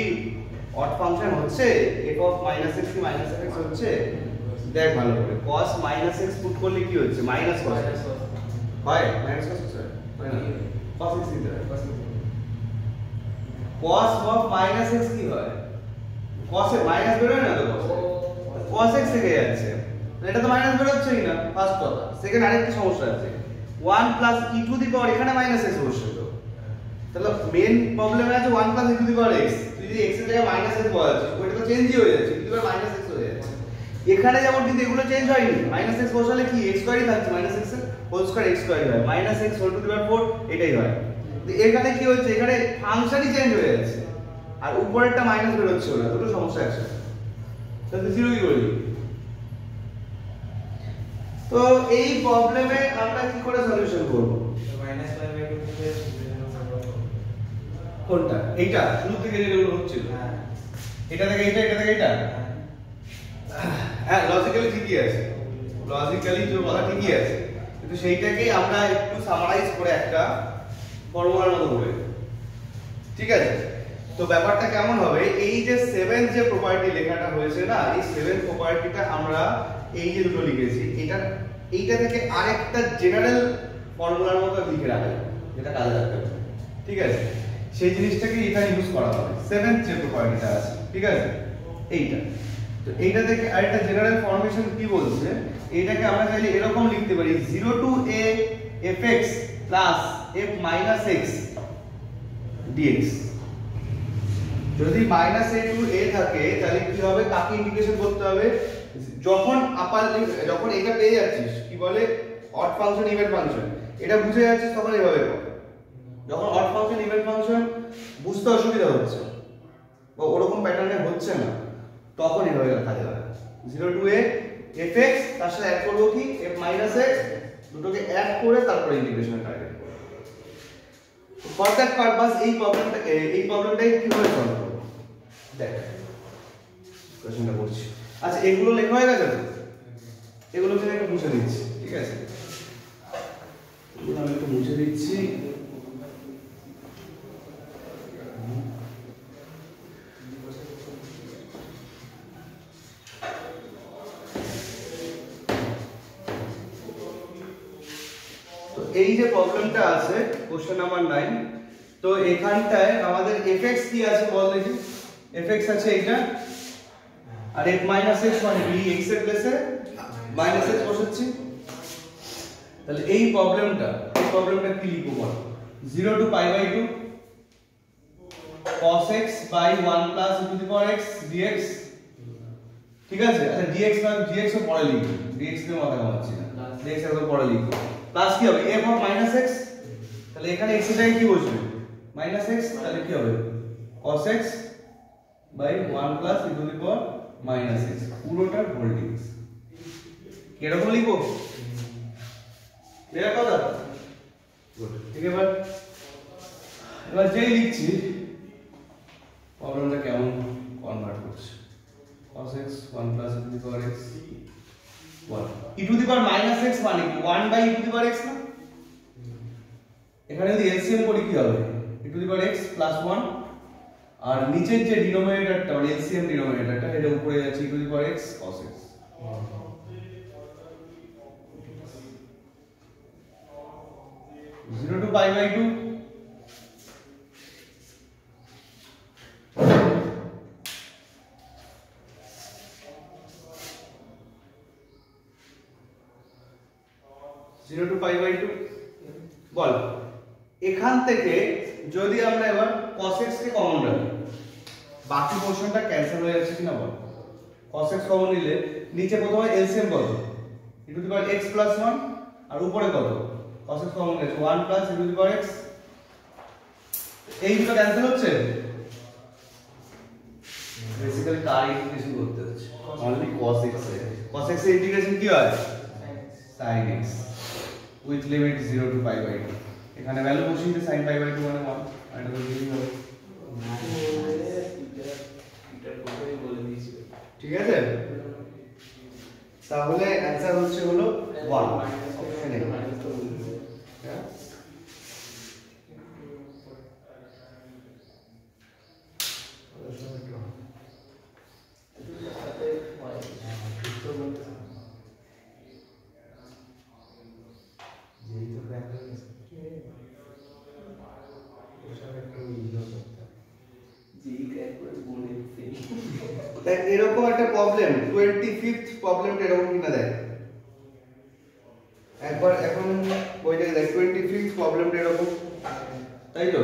অড ফাংশন হচ্ছে? f of -x কি -fx হচ্ছে? দেখ ভালো করে cos -x পুট করলে কি হচ্ছে মাইনাস cos হয়, মাইনাস cos হচ্ছে হয় না, cos x দিতে হয়, cos of -x কি হয়, cos এ মাইনাস বের হয় না তো, cos x থেকে যাচ্ছে, এটা তো মাইনাস বের হচ্ছেই না ফার্স্ট কথা। সেকেন্ড আরেকটা সমস্যা আছে 1 প্লাস e টু দি পাওয়ার, এখানে -x বসছে তো, তাহলে মেন প্রবলেম আছে 1 plus e to the power x, তুই যদি x এর জায়গায় -x বসাচ্ছিস ওইটা তো চেঞ্জই হয়ে যাচ্ছে, e to the power -x হয়ে যাচ্ছে। এখানে যেমন কিন্তু এগুলো চেঞ্জ হয়নি, -x বসালে কি x স্কয়ারই থাকছে, -x এর হোল স্কয়ার x স্কয়ার হয়, -x whole to the power 4 এটাই হয়। তো এখানে কি হচ্ছে, এখানে ফাংশনই চেঞ্জ হয়ে যাচ্ছে আর উপরেরটা মাইনাস বের হচ্ছে না, দুটো সমস্যা একসাথে, তাহলে জিরো কি করলি? তো এই প্রবলেমে আমরা কি করে সলিউশন করব? কোনটা? এইটা শুরু থেকে যেগুলো হচ্ছিল, এটা থেকে এইটা, এটা থেকে এইটা, হ্যাঁ লজিক্যালি ঠিকই আছে, লজিক্যালি যে কথা ঠিকই আছে, কিন্তু সেইটাকে আমরা একটু সামারাইজ করে একটা ফর্মুলার মতো করে, ঠিক আছে? তো ব্যাপারটা কেমন হবে, এই যে 7 যে প্রপার্টি লেখাটা হয়েছে না, এই 7 প্রপার্টিটা আমরা এই যে দুটো লিখেছি, এইটা থেকে আরেকটা জেনারেল ফর্মুলার মতো লিখে রাখা যাবে, যেটা কাজে লাগতে পারে। ঠিক আছে, সেই জিনিসটাকে এখানে ইউজ করা হবে 7th যে প্রপার্টিটা আছে। ঠিক আছে, এইটা তো এইটা থেকে আরেকটা জেনারেল ফর্মেশন কি বলছে, এইটাকে আমরা চাইলে এরকম লিখতে পারি 0 to a fx plus f minus x dx। যদি মাইনাস a টু a থাকে তাহলে কি হবে, কাকে ইন্টিগ্রেশন করতে হবে, যখন যখন এটা পেয়ে যাচ্ছিস কি বলে অড ফাংশন ইভেন ফাংশন, এটা বুঝে যাচ্ছিস তখন এইভাবে হবে। যখন অড ফাংশন ইভেন ফাংশন বুঝতে অসুবিধা হচ্ছে বা ওরকম প্যাটার্নে হচ্ছে না, তখন এইভাবে লেখা যাবে 0 to a fx, তার সাথে অ্যাড করব কি f minus x, দুটোকে অ্যাড করে তারপরে ইন্টিগ্রেশন টার্গেট করব। ফর দ্যাট পারপাস এই প্রবলেমটাই কিভাবে সলভ করব দেখ, কোশ্চেনটা করছি। আচ্ছা, এগুলো লেখা হয়ে গেছে তো, এগুলোকে আমি একটু মুছে দিচ্ছি। ঠিক আছে, এগুলো আমি একটু মুছে দিচ্ছি। এই যে প্রবলেমটা আছে কোশ্চেন নাম্বার 9, তো এখানটায় আমাদের fx কি আছে বল দেখি। fx আছে এইটা, আর f - x মানে x এর প্লেসে -x বসাচ্ছি। তাহলে এই প্রবলেমটা কি লিখব বল, 0 to π/2 cos x by 1 plus e to the power x dx। ঠিক আছে, আচ্ছা dx ও পরে লিখব, dx নিয়ে মাথা ঘামাচ্ছি না, dx একবার পরে লিখব। প্লাস কি হবে f of -x, তাহলে এখানে x এর জায়গায় কি বসবে -x, তাহলে কি হবে cos x by 1 plus e to the power -x, পুরোটার হোল dx। এরকম লিখবো, ক্লিয়ার কথা? গুড। ঠিক আছে, এবার যেই লিখছি প্রবলেমটা কেমন কনভার্ট করছে, cos x 1 plus e to the power x 1 e to the power -x মানে কি 1 by e to the power x না, এখানে যদি এলসিএম করি কি হবে e to the power x plus 1, আর নিচের যে ডিনোমিনেটরটা মানে এলসিএম ডিনোমিনেটরটা এটা উপরে যাচ্ছে e to the power x cos x। 0 to π/2 0 to π/2 বল। এখান থেকে যদি আমরা এবার cos x কে কমন রাখি, বাকি পোরশনটা ক্যান্সেল হয়ে যাচ্ছে কিনা বল। cos x কমন নিলে নিচে প্রথমে এলসিএম কত e to the power x plus 1, আর উপরে কত cos x কমন গেছে 1 plus e to the power x, এই দুটো ক্যান্সেল হচ্ছে, বেসিক্যালি কার ইন্টিগ্রেশন করতে হচ্ছে অনলি cos x এর। cos x এর ইন্টিগ্রেশন কি হয় sin x with limit 0 to π/2, এখানে ভ্যালু বসিয়ে দিলে sin π/2 মানে 1, আর এটা তো দিই হবে। ঠিক আছে, তাহলে অ্যানসার হচ্ছে হলো 1 অপশন এ। এরকম একটা প্রবলেম 25th প্রবলেমটা এরকম কিনা দেখ একবার, এখন বইটাকে দেখ 25th প্রবলেমটা এরকম, তাই তো?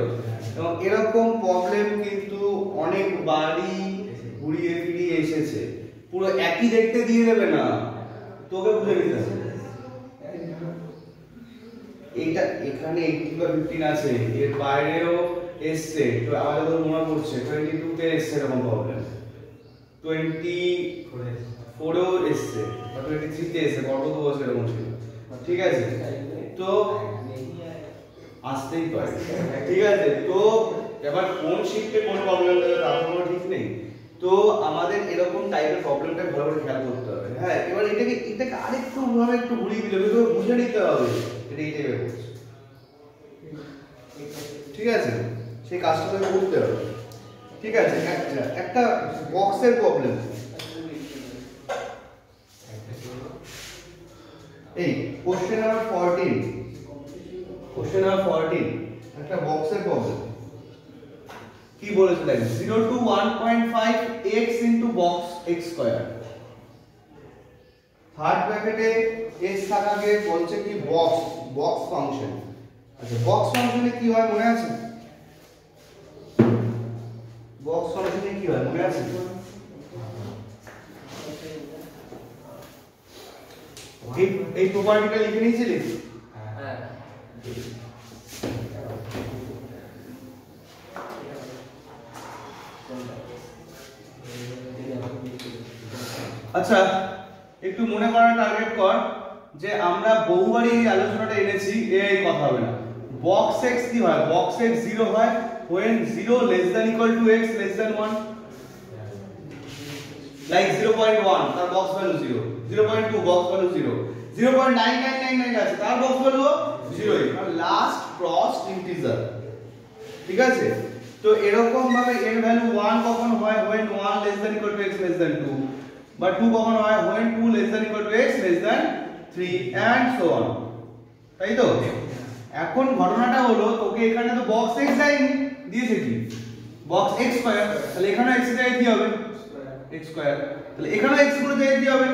এবং এরকম প্রবলেম কিন্তু অনেকবারই ঘুরিয়ে ফিরিয়ে এসেছে, পুরো একই দেখতে দিয়ে দেবে না, তোকে বুঝে নিতে হবে। এটা এখানে 18 বা 15 আছে, এর বাইরেও এসছে, তো আমাদের তো মনে পড়ছে 22 তে এসছে এরকম প্রবলেম, 24 এও এসছে বা 23 তে এসছে, গত তো বছর এরকম ছিল। ঠিক আছে, তো আসতেই পারে। ঠিক আছে, তো এবার কোন শিফটে কোন প্রবলেম দেবে তার কোনো ঠিক নেই, তো আমাদের এরকম টাইপের প্রবলেমটা ভালো করে খেয়াল করতে হবে। হ্যাঁ, এবার এটাকে আরেকটু ভাবে একটু ঘুরিয়ে দিলে বুঝে নিতে হবে এটা এই টাইপের করছে। ঠিক আছে, সেই কাজটা করতে হবে। ঠিক আছে, একটা বক্সের প্রবলেম। এই কোশ্চেন নাম্বার 14, কোশ্চেন নাম্বার 14 একটা বক্সের প্রবলেম। কি বলেছে দেখেন, 0 to 1.5 x into box x square, third ব্র্যাকেটে x থাকাকে বলছে কি বক্স ফাংশন। আচ্ছা, বক্স ফাংশনে কি হয় মনে আছে? বক্স ফাংশনে কি হয় মনে আছে? এই প্রপার্টিটা লিখে নিয়েছিলি? হ্যাঁ। আচ্ছা, একটু মনে করার টার্গেট কর যে আমরা বহুবারই এই আলোচনাটা এনেছি, এই কথা হবে না। বক্স x কি হয়? বক্স x 0 হয় when 0 less than equal to x less than 1, like 0.1 তার বক্স ভ্যালু 0, 0.2 বক্স ভ্যালু 0, 0.9999 আছে তার বক্স ভ্যালু 0, আর লাস্ট ক্রসড ইন্টিজার। ঠিক আছে, তো এরকম ভাবে এর ভ্যালু 1 কখন হয় when 1 less than equal to x less than 2, বা 2 কখন হয় when 2 less than equal to x less than 3 and so on। তাই তো এখন ঘটনাটা হলো, তোকে এখানে তো বক্স x দিয়েছে কি বক্স x স্কয়ার, তাহলে এখানে x এর জায়গায় কি হবে x স্কয়ার, তাহলে এখানে x গুলো জায়গায় কি হবে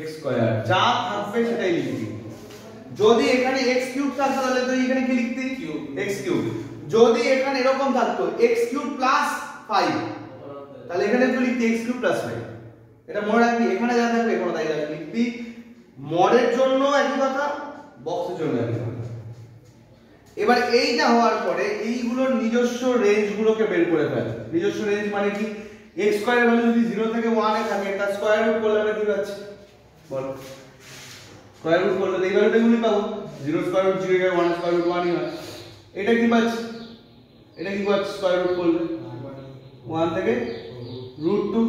x স্কয়ার, যা থাকবে সেটাই লিখবি। যদি এখানে x কিউব থাকতো তাহলে তুই এখানে কি লিখতি x কিউব, যদি এখানে এরকম থাকতো x কিউব প্লাস 5 তাহলে এখানে তুই লিখতি x কিউব প্লাস 5। এটা মনে রাখবি, এখানে যা থাকবে এখানে তাই লিখবি। মডের জন্য একই কথা, বক্সের জন্য একই কথা। এবার এইটা হওয়ার পরে এইগুলোর নিজস্ব রেঞ্জ গুলোকে বের করে ফেল। নিজস্ব রেঞ্জ মানে কি, x স্কয়ারের ভ্যালু যদি 0 থেকে 1 এ থাকে তার স্কয়ার রুট করলে আমরা কি পাচ্ছি বল? স্কয়ার রুট করলে এই ভ্যালুটাগুলি পাবো, 0 স্কয়ার রুট 0 এর 1 স্কয়ার রুট 1 ই হয়। এটা কি পাচ্ছি, এটা কি পাচ্ছি স্কয়ার রুট করলে 1 থেকে রুট 2,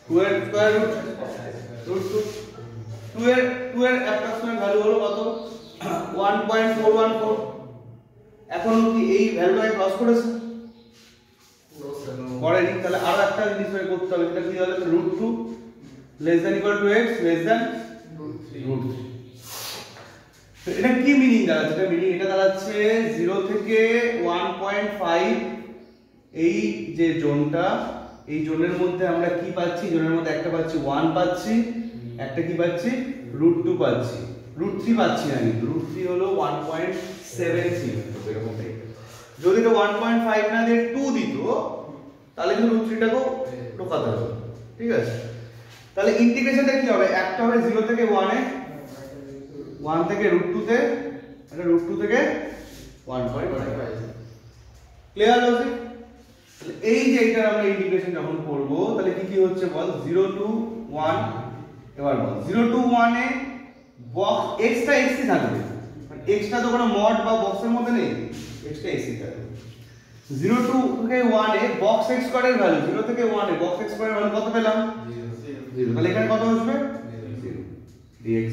2 এর স্কয়ার রুট রুট 2, 2 এর অ্যাপ্রক্সিমেট ভ্যালু হলো কত 1.414। এখন কি এই ভ্যালুটাকে ক্রস করেছে? করেনি, তাহলে আরো একটা জিনিস বের করতে হবে, এটা কি হলো √2 less than equal to x less than √3। তো এটা কি মিনিং দাঁড়াচ্ছে? এটা মিনিং এটা দাঁড়াচ্ছে 0 থেকে 1.5 এই যে জোনটা, এই জোনের মধ্যে আমরা কি পাচ্ছি? জোনের মধ্যে একটা পাচ্ছি 1 পাচ্ছি, একটা কি পাচ্ছি √2 পাচ্ছি, √3 পাচ্ছি না, কিন্তু √3 হলো 1.73 এরকম টাইপ। যদি এটা 1.5 না দিয়ে 2 দিত তাহলে কিন্তু √3টাকেও ঢোকাতে হবে। ঠিক আছে, তাহলে ইন্টিগ্রেশনটা কি হবে? একটা হবে 0 থেকে 1 এ, 1 থেকে √2 তে, এটা √2 থেকে 1.5। Clear logic? এই যে এটা আমরা ইন্টিগ্রেশন যখন করব তাহলে কি কি হচ্ছে বল? 0 to 1, এবার বল 0 to 1 এ বক্স x টা x ই থাকবে, মানে x টা তো কোনো মড বা বক্সের মধ্যে নেই, x টা x ই থাকবে। 0 to 1 এ বক্স x স্কয়ারের ভ্যালু, 0 থেকে 1 এ বক্স x স্কয়ারের ভ্যালু কত পেলাম 0, তাহলে এখানে কত আসবে 0 dx,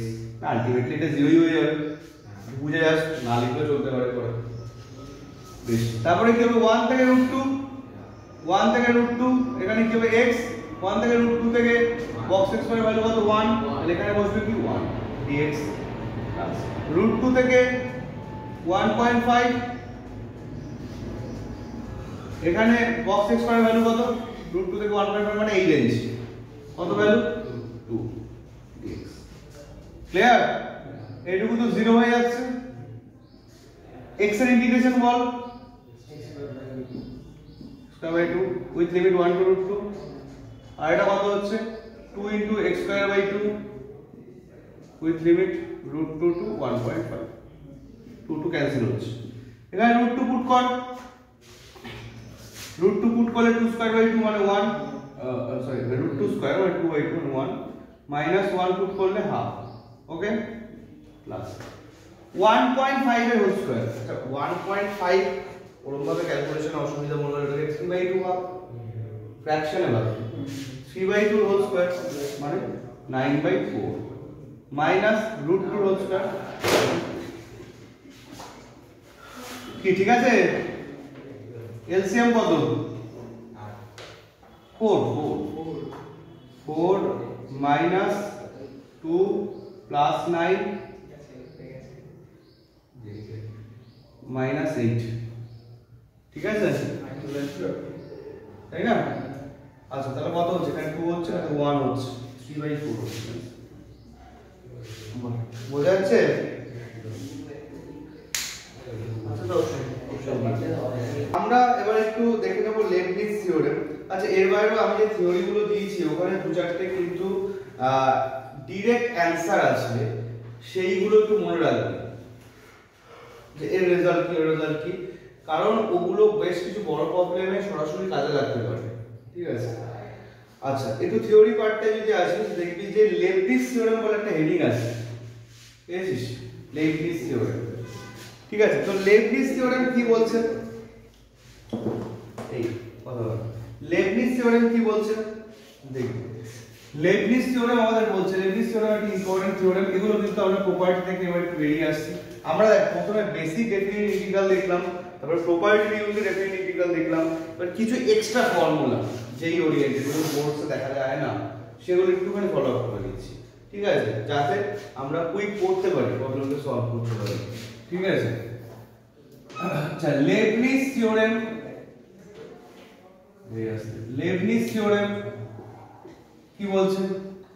আলটিমেটলি এটা 0 ই হয়ে যাবে। বুঝে যাস, না লিখলে চলতে পারে পরে। বেশ, তারপরে কি হবে 1 থেকে √2, 1 থেকে √2 এখানে কি হবে x, 1 থেকে √2 থেকে বক্স x স্কয়ারের ভ্যালু কত 1, তাহলে এখানে বসবে কি 1 dx প্লাস √2 থেকে 1.5 এখানে বক্স x স্কয়ারের ভ্যালু কত, √2 থেকে 1.5 মানে এই রেঞ্জ কত ভ্যালু 2 dx। ক্লিয়ার? এইটুকু তো 0 হয়ে যাচ্ছে। x এর ইন্টিগ্রেশন বল, square by 2 with limit 1 to √2, আর এটা কত হচ্ছে 2 into x square by 2 with limit √2 to 1.5, 2 to cancel হচ্ছে। এখানে √2 পুট কর, √2 পুট করলে 2 স্কয়ার বাই 2 মানে 1, সরি √2 স্কয়ার মানে 2 বাই 2 মানে 1, মাইনাস 1 পুট করলে হাফ, ওকে, প্লাস 1.5 এর হোল স্কয়ার। আচ্ছা 1.5 ওরকম ভাবে ক্যালকুলেশন অসুবিধা মনে হলে এটাকে 3 বাই 2 হাফ ফ্র্যাকশনে ভাগ, 3 বাই 2 হোল স্কয়ার মানে 9 বাই 4 মাইনাস √2 হোল স্কয়ার। কি ঠিক আছে? এলসিএম কত 4 minus 2 plus 9 minus 8 ঠিক আছে তাই না আচ্ছা তাহলে কত হচ্ছে এখানে 2 হচ্ছে আর 1 হচ্ছে 3/4 হচ্ছে বোঝা যাচ্ছে আমরা এবার একটু দেখে নেব লেবনিজ থিওরেম আচ্ছা এর বাইরেও আমি যে থিওরিগুলো দিয়েছি ওখানে দু চারটে কিন্তু ডাইরেক্ট অ্যানসার আছে সেইগুলো একটু মনে রাখবেন যে এর রেজাল্ট কি কারণ ওগুলো বেশ কিছু বড় প্রবলেমে সরাসরি কাজে লাগতে পারে ঠিক আছে আচ্ছা একটু থিওরি পার্টটা যদি আসিস দেখবি যে লেবনিজ থিওরেম বলে একটা হেডিং আছে পেয়েছিস লেবনিজ থিওরেম ঠিক আছে তো লেবনিজ থিওরেম কি বলছে এই কথা বল লেবনিজ থিওরেম কি বলছে দেখি লেবনিজ থিওরেম আমাদের বলছে লেবনিজ থিওরেম একটা ইম্পর্টেন্ট থিওরেম এগুলো কিন্তু আমরা প্রপার্টি থেকে এবার একটু বেরিয়ে আসছি আমরা প্রথমে বেসিক ডেফিনিট ইন্টিগ্রাল দেখলাম তারপর প্রপার্টি ইউজ ডেফিনিট ইন্টিগ্রাল দেখলাম এবার কিছু এক্সট্রা ফর্মুলা যেই ওরিয়েন্টেড যেগুলো বোর্ডসে দেখা যায় না সেগুলো একটুখানি ফলো আপ করে দিচ্ছি ঠিক আছে যাতে আমরা কুইক পড়তে পারি প্রবলেমকে সলভ করতে পারি ঠিক আছে আচ্ছা লেবনিজ থিওরেম কি বলছে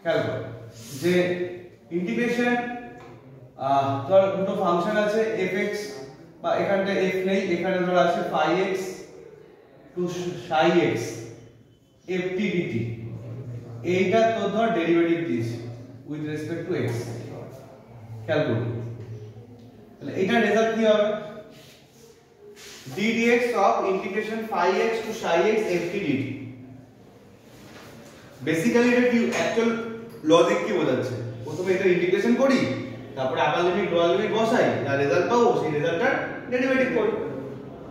খেয়াল করো যে ইন্টিগ্রেশন ধর দুটো ফাংশন আছে fx বা এখানটা f নেই এখানে ধর আছে phi x to psi x ft dt এইটা তো ধর ডেরিভেটিভ দিয়েছে উইথ রেসপেক্ট টু x খেয়াল করো তাহলে এটা রেজাল্ট কি হবে ddx of integration phi x to psi x ft dt basically এটা কি অ্যাকচুয়াল লজিক কি বোঝাচ্ছে প্রথমে এটা ইন্টিগ্রেশন করি তারপরে আপার লিমিট লোয়ার লিমিট বসাই যা রেজাল্ট পাবো সেই রেজাল্টটার ডেরিভেটিভ করি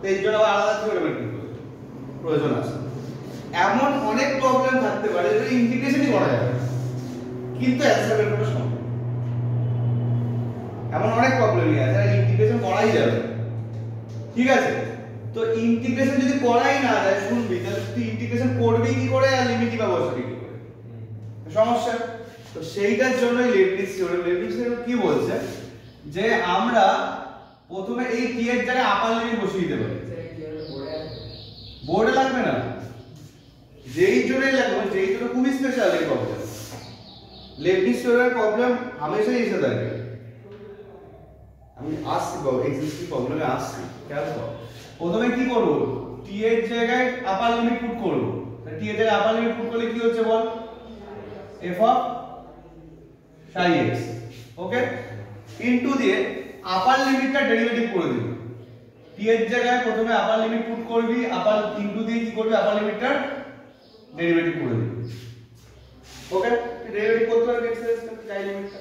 তো এর জন্য আলাদা থিওরেম প্রয়োজন আছে এমন অনেক প্রবলেম থাকতে পারে যে ইন্টিগ্রেশনই করা যাবে কিন্তু অ্যানসার বের করা সম্ভব এমন অনেক প্রবলেমই আছে আর ইন্টিগ্রেশন করাই যাবে ঠিক আছে তো ইন্টিগ্রেশন যদি করাই না যায় শুনবি তাহলে তুই ইন্টিগ্রেশন করবি কি করে আর লিমিটই বা বসাবি কি করে সমস্যা তো সেইটার জন্যই লেবনিজ থিওরেম কি বলছে যে আমরা প্রথমে এই টি এর জায়গায় আপার লিমিট বসিয়ে দিতে পারি বোর্ডে লাগবে না যেই জোরে লাগবে যেই জোরে খুবই স্পেশাল এই প্রবলেম লেবনিজ থিওরেমের প্রবলেম হামেশাই এসে থাকে আমি আসছি এক্সিস্টিং প্রবলেমে আসছি খেয়াল করো প্রথমে কি করব টি এর জায়গায় আপার লিমিট পুট করব টি এর জায়গায় আপার লিমিট পুট করলে কি হচ্ছে বল f of psi x okay into দিয়ে আপার লিমিটটা ডেরিভেটিভ করে দিবি টি এর জায়গায় প্রথমে আপার লিমিট পুট করবি আপার ইনটু দিয়ে কি করবি আপার লিমিটটার ডেরিভেটিভ করে দিবি ওকে ডেরিভেটিভ করতে পারবি x এর চাই লিমিটটা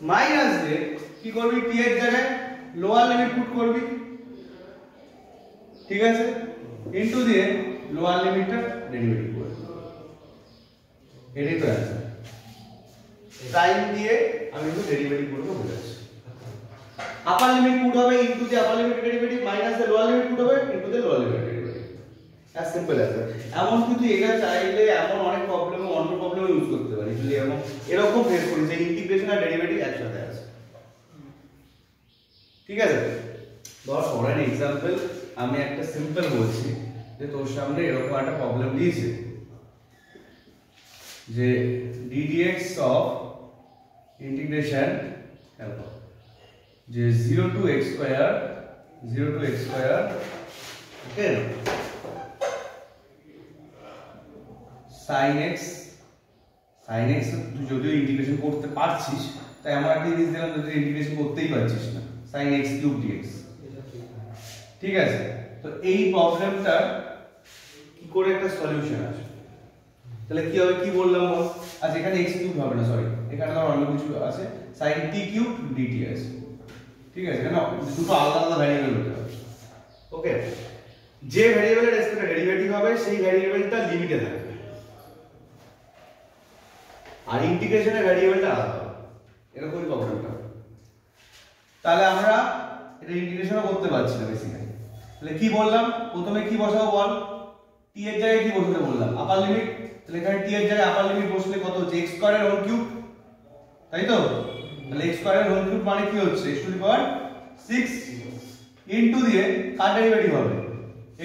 মাইনাস দিয়ে কি করবি টি এর জায়গায় লোয়ার লিমিট পুট করবি ঠিক আছে ইনটু দিয়ে লোয়ার লিমিটটা ডেরিভেটিভ করে এটাই তো অ্যানসার সাইন দিয়ে আমি একটু ডেরিভেটিভ করব বুঝাচ্ছি আপার লিমিট পুট হবে into the upper limit derivative minus the lower limit put হবে into the lower limit derivative as simple as that এমন কিন্তু এটা চাইলে এমন অনেক প্রবলেমে অন্য প্রবলেমে ইউজ করতে পারি যদি এরকম ফেস করি যে ইন্টিগ্রেশন আর ডেরিভেটিভ একসাথে আছে ঠিক আছে ধর ফর অ্যান एग्जांपल আমি একটা সিম্পল বলছি যে তোর সামনে এরকম একটা প্রবলেম দিয়েছে যে ddx of integration যে 0 to x square okay sin x তুই যদিও ইন্টিগ্রেশন করতে পারছিস তাই আমরা একটা জিনিস দিলাম যদি ইন্টিগ্রেশন করতেই পারছিস না sin x cube dx ঠিক আছে তো এই প্রবলেমটা কি করে একটা সলিউশন আসে তাহলে কি হবে কি বললাম বস আচ্ছা এখানে x কিউব হবে না সরি এখানে ধর অন্য কিছু আছে sin t কিউব dt আছে ঠিক আছে কেন দুটো আলাদা আলাদা ভ্যারিয়েবল হতে হবে ওকে যে ভ্যারিয়েবলের রেসপেক্টে ডেরিভেটিভ হবে সেই ভ্যারিয়েবলটা লিমিটে থাকবে আর ইন্টিগ্রেশনের ভ্যারিয়েবলটা আলাদা হবে এরকমই প্রবলেমটা তাহলে আমরা এটা ইন্টিগ্রেশনও করতে পারছি না বেসিক্যালি তাহলে কি বললাম, প্রথমে কি বসাবো বল, টি এর জায়গায় কি বসাতে বললাম, আপার লিমিট। তাহলে এখানে টি এর জায়গায় আপার লিমিট বসলে কত হচ্ছে, x স্কয়ার এর হোল কিউব, তাই তো? তাহলে x স্কয়ার এর হোল কিউব মানে কি হচ্ছে, x to the power 6 into দিয়ে কার ডেরিভেটিভ হবে,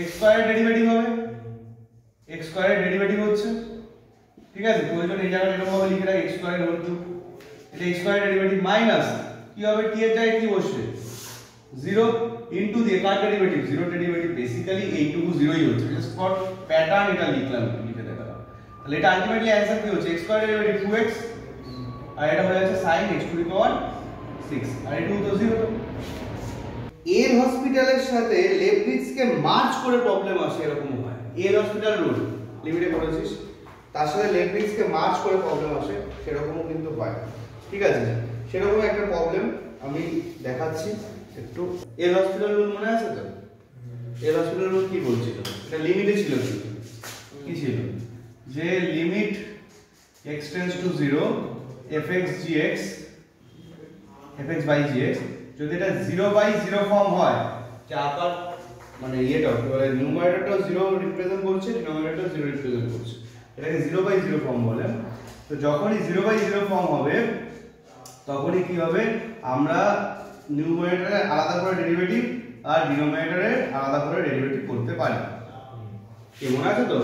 x স্কয়ার এর ডেরিভেটিভ হবে, x স্কয়ার এর ডেরিভেটিভ হচ্ছে, ঠিক আছে? তো ওই জন্য এই জায়গাটা এরকম ভাবে লিখে রাখ, x স্কয়ার এর হোল কিউব, এটা x স্কয়ার এর ডেরিভেটিভ মাইনাস কি হবে, t এর জায়গায় কি বসবে 0 ইনটু দিয়ে কার ডেরিভেটিভ, 0 ডেরিভেটিভ, বেসিক্যালি এইটুকু 0 ই হচ্ছে, জাস্ট ফর প্যাটার্ন এটা লিখলাম, লিখে দেখালাম। তাহলে এটা আলটিমেটলি অ্যানসার কি হচ্ছে, x স্কয়ার এর ডেরিভেটিভ 2x আর এটা হয়ে যাচ্ছে sin x টু দি পাওয়ার 6 আর এটা তো 0। এল হসপিটালের সাথে লেবনিজকে মার্জ করে প্রবলেম আসে, এরকম হয়। এল হসপিটাল রুল লিমিটে পড়েছিস, তার সাথে লেবনিজকে মার্জ করে প্রবলেম আসে, সেরকমও কিন্তু হয়, ঠিক আছে? সেরকম একটা প্রবলেম আমি দেখাচ্ছি একটু। এল হসপিটাল রুল মনে আছে তো? এল হসপিটাল রুল কি বলছিল, এটা লিমিটে ছিল, কি ছিল, যে limit x tends to 0 fx gx fx by gx যদি এটা 0/0 ফর্ম হয়, যে আপার মানে এটা নিউমারেটরটাও 0 রিপ্রেজেন্ট করছে, ডিনোমিনেটরটাও 0 রিপ্রেজেন্ট করছে, এটাকে 0/0 ফর্ম বলে। তো যখনই 0/0 ফর্ম হবে তখনই কি হবে, আমরা নিউমারেটরে আলাদা করে ডেরিভেটিভ আর ডিনোমিনেটরে আলাদা করে ডেরিভেটিভ করতে পারি, কি মনে আছে তো?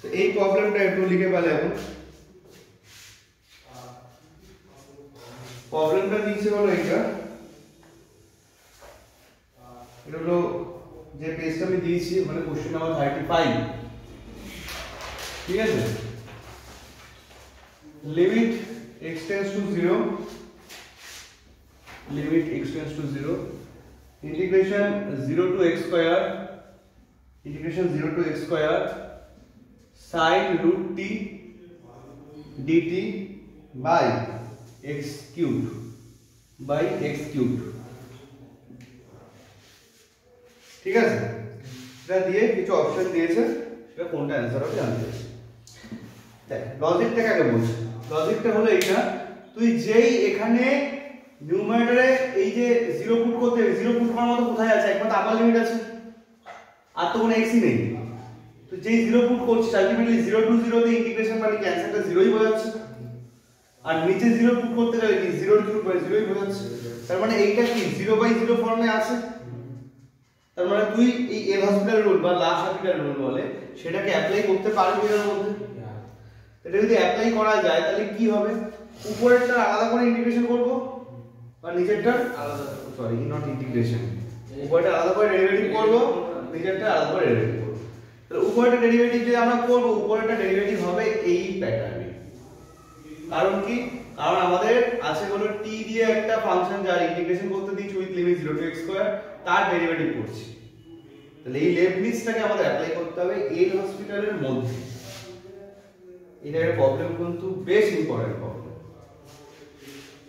তো এই প্রবলেমটা একটু লিখে ফেলে এখন। প্রবলেমটা দিয়েছে হলো এটা হলো যে পেজটা আমি দিয়েছি, মানে কোশ্চেন নাম্বার 35, ঠিক আছে? Limit x tends to 0, limit x tends to 0 integration 0 to x square, integration 0 to x square sin root t dt by x cubed by x cubed, ঠিক আছে? এটা দিয়ে কিছু অপশন দিয়েছে, সেটা কোনটা অ্যানসার হবে জানতে হবে। দেখ লজিকটাকে আগে বুঝ, লজিকটা হলো এইটা, তুই যেই এখানে নিউমারেটরে এই যে 0 পুট করতে, 0 পুট করার মতো কোথায় আছে, একমাত্র আপার লিমিট আছে, আর তো কোনো x ই নেই। তো যেই 0 পুট করছিস আলটিমেটলি 0 টু 0 তে ইন্টিগ্রেশন মানে কি অ্যানসারটা 0 ই বোঝাচ্ছে, আর নিচে 0 পুট করতে গেলে কি 0 কিউব বাই 0 ই বোঝাচ্ছে। তার মানে এইটা কি 0/0 ফর্মে আছে। তার মানে তুই এই এল হসপিটাল রুল বা লাস্ট হসপিটাল রুল বলে সেটাকে অ্যাপ্লাই করতে পারবি এর মধ্যে। এটা যদি অ্যাপ্লাই করা যায় তাহলে কি হবে, উপরেরটা আলাদা করে ইন্টিগ্রেশন করব আর নিচেরটা আলাদা, সরি নট ইন্টিগ্রেশন, উপরেরটা আলাদা করে ডেরিভেটিভ করব, নিচেরটা আলাদা করে ডেরিভেটিভ করব। তাহলে উপরেরটা ডেরিভেটিভ যদি আমরা করব, উপরেরটা ডেরিভেটিভ হবে এই প্যাটার্নে। কারণ কি, কারণ আমাদের আছে হলো t দিয়ে একটা ফাংশন যার ইন্টিগ্রেশন করতে দিচ্ছি with limit 0 to x square, তার ডেরিভেটিভ করছি। তাহলে এই লেবনিজটাকে আমাদের অ্যাপ্লাই করতে হবে এল হসপিটালের মধ্যে। এটা একটা প্রবলেম কিন্তু বেশ ইম্পর্টেন্ট প্রবলেম,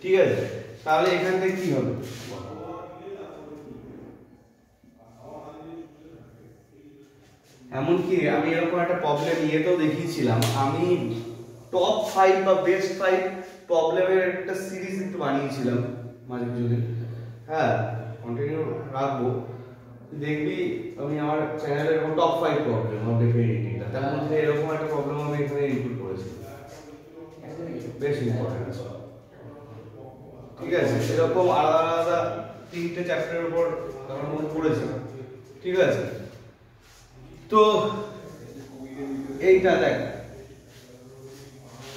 ঠিক আছে? তাহলে এখান থেকে কি হবে, এমনকি আমি এরকম একটা প্রবলেম ইয়েতেও দেখিয়েছিলাম, আমি টপ 5 বা বেস্ট 5 প্রবলেমের একটা সিরিজ একটু বানিয়েছিলাম মাঝে কিছুদিন, হ্যাঁ কন্টিনিউ রাখবো, দেখবি আমি আমার চ্যানেলের এরকম টপ 5 প্রবলেম অফ ডেফিনিটিটা, তার মধ্যে এরকম একটা প্রবলেম আমি এখানে ইনক্লুড করেছি, বেশ ইম্পর্টেন্ট আছে, ঠিক আছে? এরকম আলাদা আলাদা 3টে চ্যাপ্টারের উপর আমার মনে পড়েছে, ঠিক আছে? তো এইটা দেখ,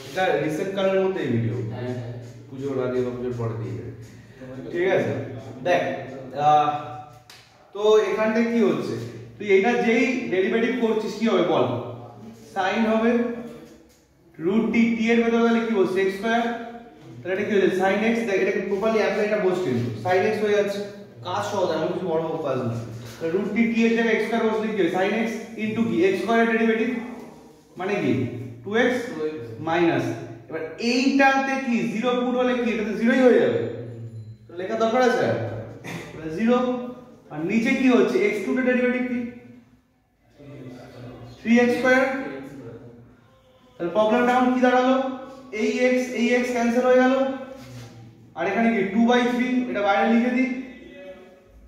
এটা রিসেন্ট কালের মধ্যে এই ভিডিও, পুজোর আগে বা পুজোর পরে দিয়ে দেবে, ঠিক আছে? দেখ তো এখানটা কি হচ্ছে, তুই এটা যেই ডেরিভেটিভ করছিস কি হবে বল, sin হবে রুট t, t এর ভেতরে তাহলে কি বলছে x স্কয়ার, তাহলে এটা কি হচ্ছে sin x, দেখ এটাকে প্রপারলি অ্যাপ্লাই এটা বসছে, sin x হয়ে যাচ্ছে, কাজ সহজ, এমন কিছু বড় কাজ না। রুট t, t এর জায়গায় x স্কয়ার বসলে কি হয়, sin x ইনটু কি x স্কয়ারের ডেরিভেটিভ মানে কি 2x মাইনাস, এবার এইটাতে কি 0 পুট হলে কি এটাতে 0 ই হয়ে যাবে, তো লেখা দরকার আছে 0, আর নিচে কি হচ্ছে x টু এর ডেরিভেটিভ কি 3x স্কয়ার, তাহলে প্রবলেমটা এখন কি দাঁড়ালো, এই x ক্যান্সেল হয়ে গেল, আর এখানে কি 2/3, এটা বাইরে লিখে দিই,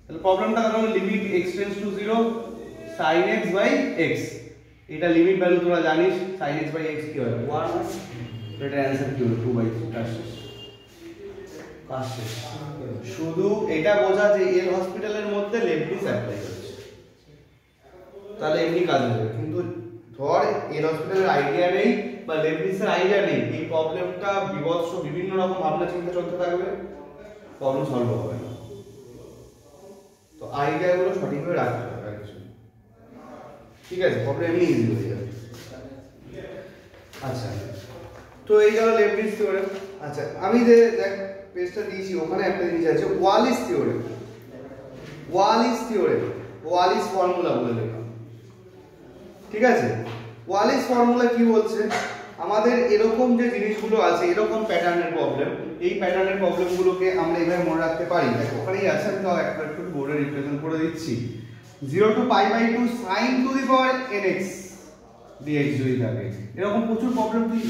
তাহলে প্রবলেমটা হলো limit x tends to 0 sin x by x, এটা লিমিট ভ্যালু তোরা জানিস, sin x বাই x কি হয় 1 হয়, এটা অ্যানসার কি হলো 2/3 কাজ শেষ। শুধু এটা বোঝা যে এল হসপিটালের মধ্যে লেবনিজ অ্যাপ্লাই হচ্ছে, তাহলে এমনি কাজ হবে। কিন্তু ধর এল হসপিটালের আইডিয়া নেই বা লেবনিজের আইডিয়া নেই, এই প্রবলেমটা বিভৎস বিভিন্ন রকম ভাবনা চিন্তা চলতে থাকবে, প্রবলেম সলভ হবে না। তো আইডিয়াগুলো সঠিকভাবে রাখতে হবে কিছু, ঠিক আছে? প্রবলেম এমনি ইজি হয়ে যাবে। আচ্ছা, তো এই গেল লেবনিজ থিওরেম। আচ্ছা, আমি যে দেখ পেজটা দিয়েছি ওখানে একটা জিনিস আছে, ওয়ালিস থিওরেম। ওয়ালিস ফর্মুলা বলে দিলাম, ঠিক আছে? ওয়ালিস ফর্মুলা কি বলছে, আমাদের এরকম যে জিনিসগুলো আছে, এরকম প্যাটার্নের প্রবলেম, এই প্যাটার্নের প্রবলেমগুলোকে আমরা এভাবে মনে রাখতে পারি। ওখানেই আছে, আমি তো একবার একটু বোর্ডে রিপ্রেজেন্ট করে দিচ্ছি। 0 to π/2 sin to the power nx dx যদি থাকে, এরকম প্রচুর প্রবলেম তুই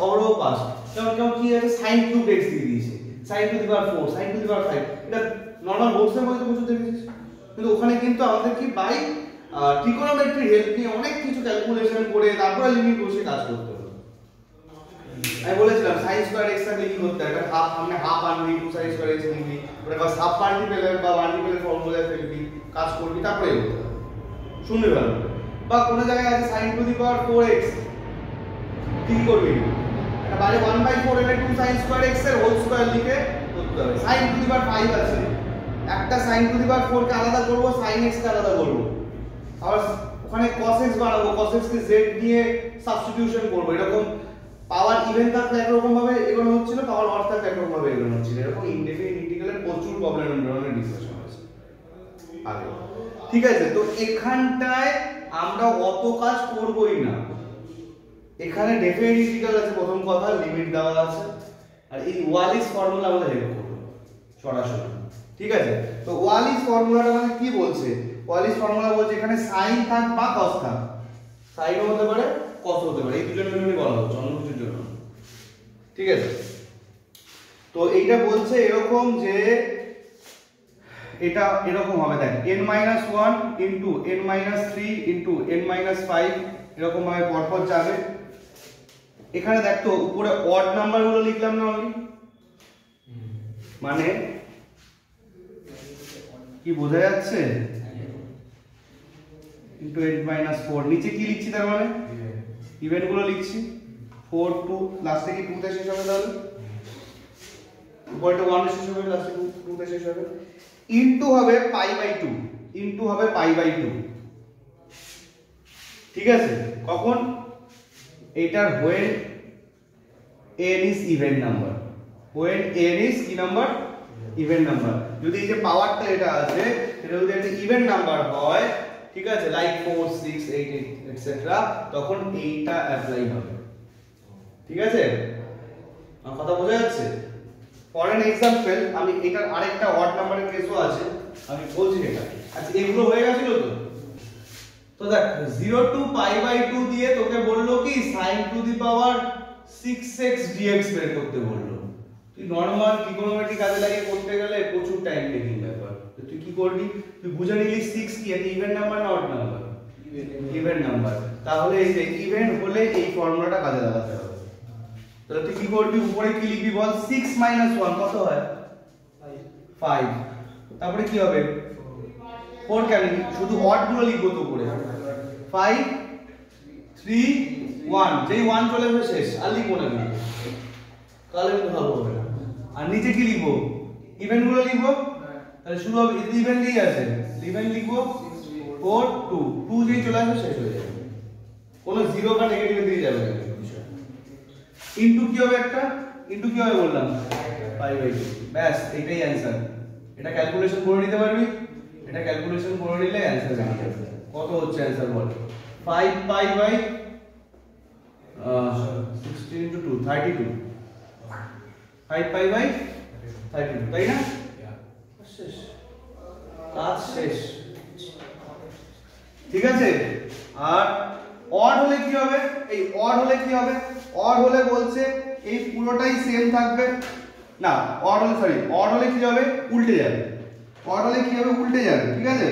অবরও পাস। যেমন কি আছে, sin cube x দিয়ে দিয়েছে, sin to the power 4, sin to the power 5, এটা নরমাল বোর্ডসের মধ্যে প্রচুর দেখেছিস। কিন্তু ওখানে কিন্তু আমাদের কি বাই ট্রিগোনোমেট্রি হেল্প নিয়ে অনেক কিছু ক্যালকুলেশন করে তারপরে লিমিট বসে কাজ করতে হবে। আমি বলেছিলাম sin স্কয়ার x থাকলে কি করতে হবে, হাফ আমরা হাফ আনবি, 2 sin স্কয়ার x নিবি, ওটা বা সাব মাল্টিপল বা মাল্টিপল ফর্মুলা ফেলবি, কাজ করবি, তারপরে করতে হবে। শুনবে ভালো, বা কোন জায়গায় আছে sin two the power 4x, কি করবি, এটা বাইরে 1/4 এটা 2 sin স্কয়ার x এর হোল স্কয়ার লিখে করতে হবে। sin টু দি পাওয়ার 5 আছে, একটা sin টু দি পাওয়ার 4 কে আলাদা করব, sin x কে আলাদা করব, আবার ওখানে cos x বানাবো, cos x কে z দিয়ে সাবস্টিটিউশন করব। এরকম পাওয়ার ইভেন থাকলে একরকম ভাবে এগোনো হচ্ছিল, পাওয়ার অড থাকলে একরকম ভাবে এগোনো হচ্ছিল। এরকম ইনডেফিনিট ইন্টিগ্রালের প্রচুর প্রবলেম ধরনের ডিসকাশন আছে আগে, ঠিক আছে? তো এখানটায় আমরা অত কাজ করবই না, এখানে ডেফিনিট ইন্টিগ্রাল আছে, প্রথম কথা লিমিট দেওয়া আছে, আর এই ওয়ালিস ফর্মুলা আমাদের হেল্প করবে সরাসরি, ঠিক আছে? তো ওয়ালিস ফর্মুলাটা মানে কি বলছে, ওয়ালিস ফর্মুলা বলছে এখানে সাইন থাক বা কস থাক, সাইনও হতে পারে কস হতে পারে, এই দুটোর জন্যই বলা হচ্ছে, অন্য কিছুর জন্য, ঠিক আছে? তো এইটা বলছে এরকম যে এটা এরকম হবে, দেখ n-1 into n-3 into n-5 এরকম ভাবে পরপর যাবে। এখানে দেখ তো উপরে অড নাম্বারগুলো লিখলাম না আমি, মানে কি বোঝা যাচ্ছে, ইনটু n-4, নিচে কি লিখছি তার মানে ইভেন গুলো লিখছি, 4 2 লাস্টে কি 2 তে শেষ হবে, তাহলে উপরটা 1 এ শেষ হবে, লাস্টে 2 তে শেষ হবে, ইনটু হবে π/2, ইনটু হবে π/2, ঠিক আছে? কখন, এটার when n is even number, when n is কি নাম্বার, ইভেন নাম্বার। যদি এই যে পাওয়ারটা এটা আছে এটা যদি একটা ইভেন নাম্বার হয়, ঠিক আছে, লাইক 4 6 8 এটসেট্রা, তখন এইটা অ্যাপ্লাই হবে, ঠিক আছে? আমার কথা বোঝা যাচ্ছে? ফর এন এক্সাম্পল, আমি এটার আরেকটা অড নাম্বারের কেসও আছে, আমি বলছি এটা। আচ্ছা, এগুলো হয়ে গেছিল তো? তো দেখ 0 টু π/2 দিয়ে তোকে বললো কি sin two the power 6x dx বের করতে বললো। তুই নরমাল ট্রিগোনোমেট্রি কাজে লাগিয়ে করতে গেলে প্রচুর টাইম টেকিং ব্যাপার। তো তুই কি করবি, তুই বুঝে নিলি 6 কি এটা ইভেন নাম্বার না অড নাম্বার, ইভেন নাম্বার, তাহলে এই যে ইভেন হলে এই ফর্মুলাটা কাজে লাগাতে হবে। তাহলে তুই কি করবি, উপরে কি লিখবি বল, 6 - 1 কত হয় 5, তারপরে কি হবে 4, কেন শুধু অড গুলো লিখবো তো উপরে 5 3 1, যেই 1 চলে আসবে শেষ, আর লিখবো না কিন্তু, তাহলে কিন্তু ভালো হবে না। আর নিচে কি লিখবো, ইভেন গুলো লিখবো, তাহলে শুরু হবে ইভেন দিয়ে আছে, ইভেন লিখবো 4 2 2, যেই চলে আসবে শেষ হয়ে যাবে, কোনো জিরো বা নেগেটিভ দিয়ে যাবে না। ইনটু কি হবে, একটা ইনটু কি হবে বললাম π/2, ব্যাস এটাই অ্যানসার। এটা ক্যালকুলেশন করে নিতে পারবি, এটা ক্যালকুলেশন করে নিলে অ্যানসার বেরিয়ে যাবে। কত হচ্ছে অ্যানসার বল, 5 π/16 * 2 32, 5 π/32, তাই না? শেষ, কাজ শেষ, ঠিক আছে? আর অড হলে কি হবে, এই অড হলে কি হবে, অড হলে বলছে এই পুরোটাই সেম থাকবে না, অড হলে সরি অড হলে কি হবে, উল্টে যাবে। অড হলে কি হবে, উল্টে যাবে, ঠিক আছে?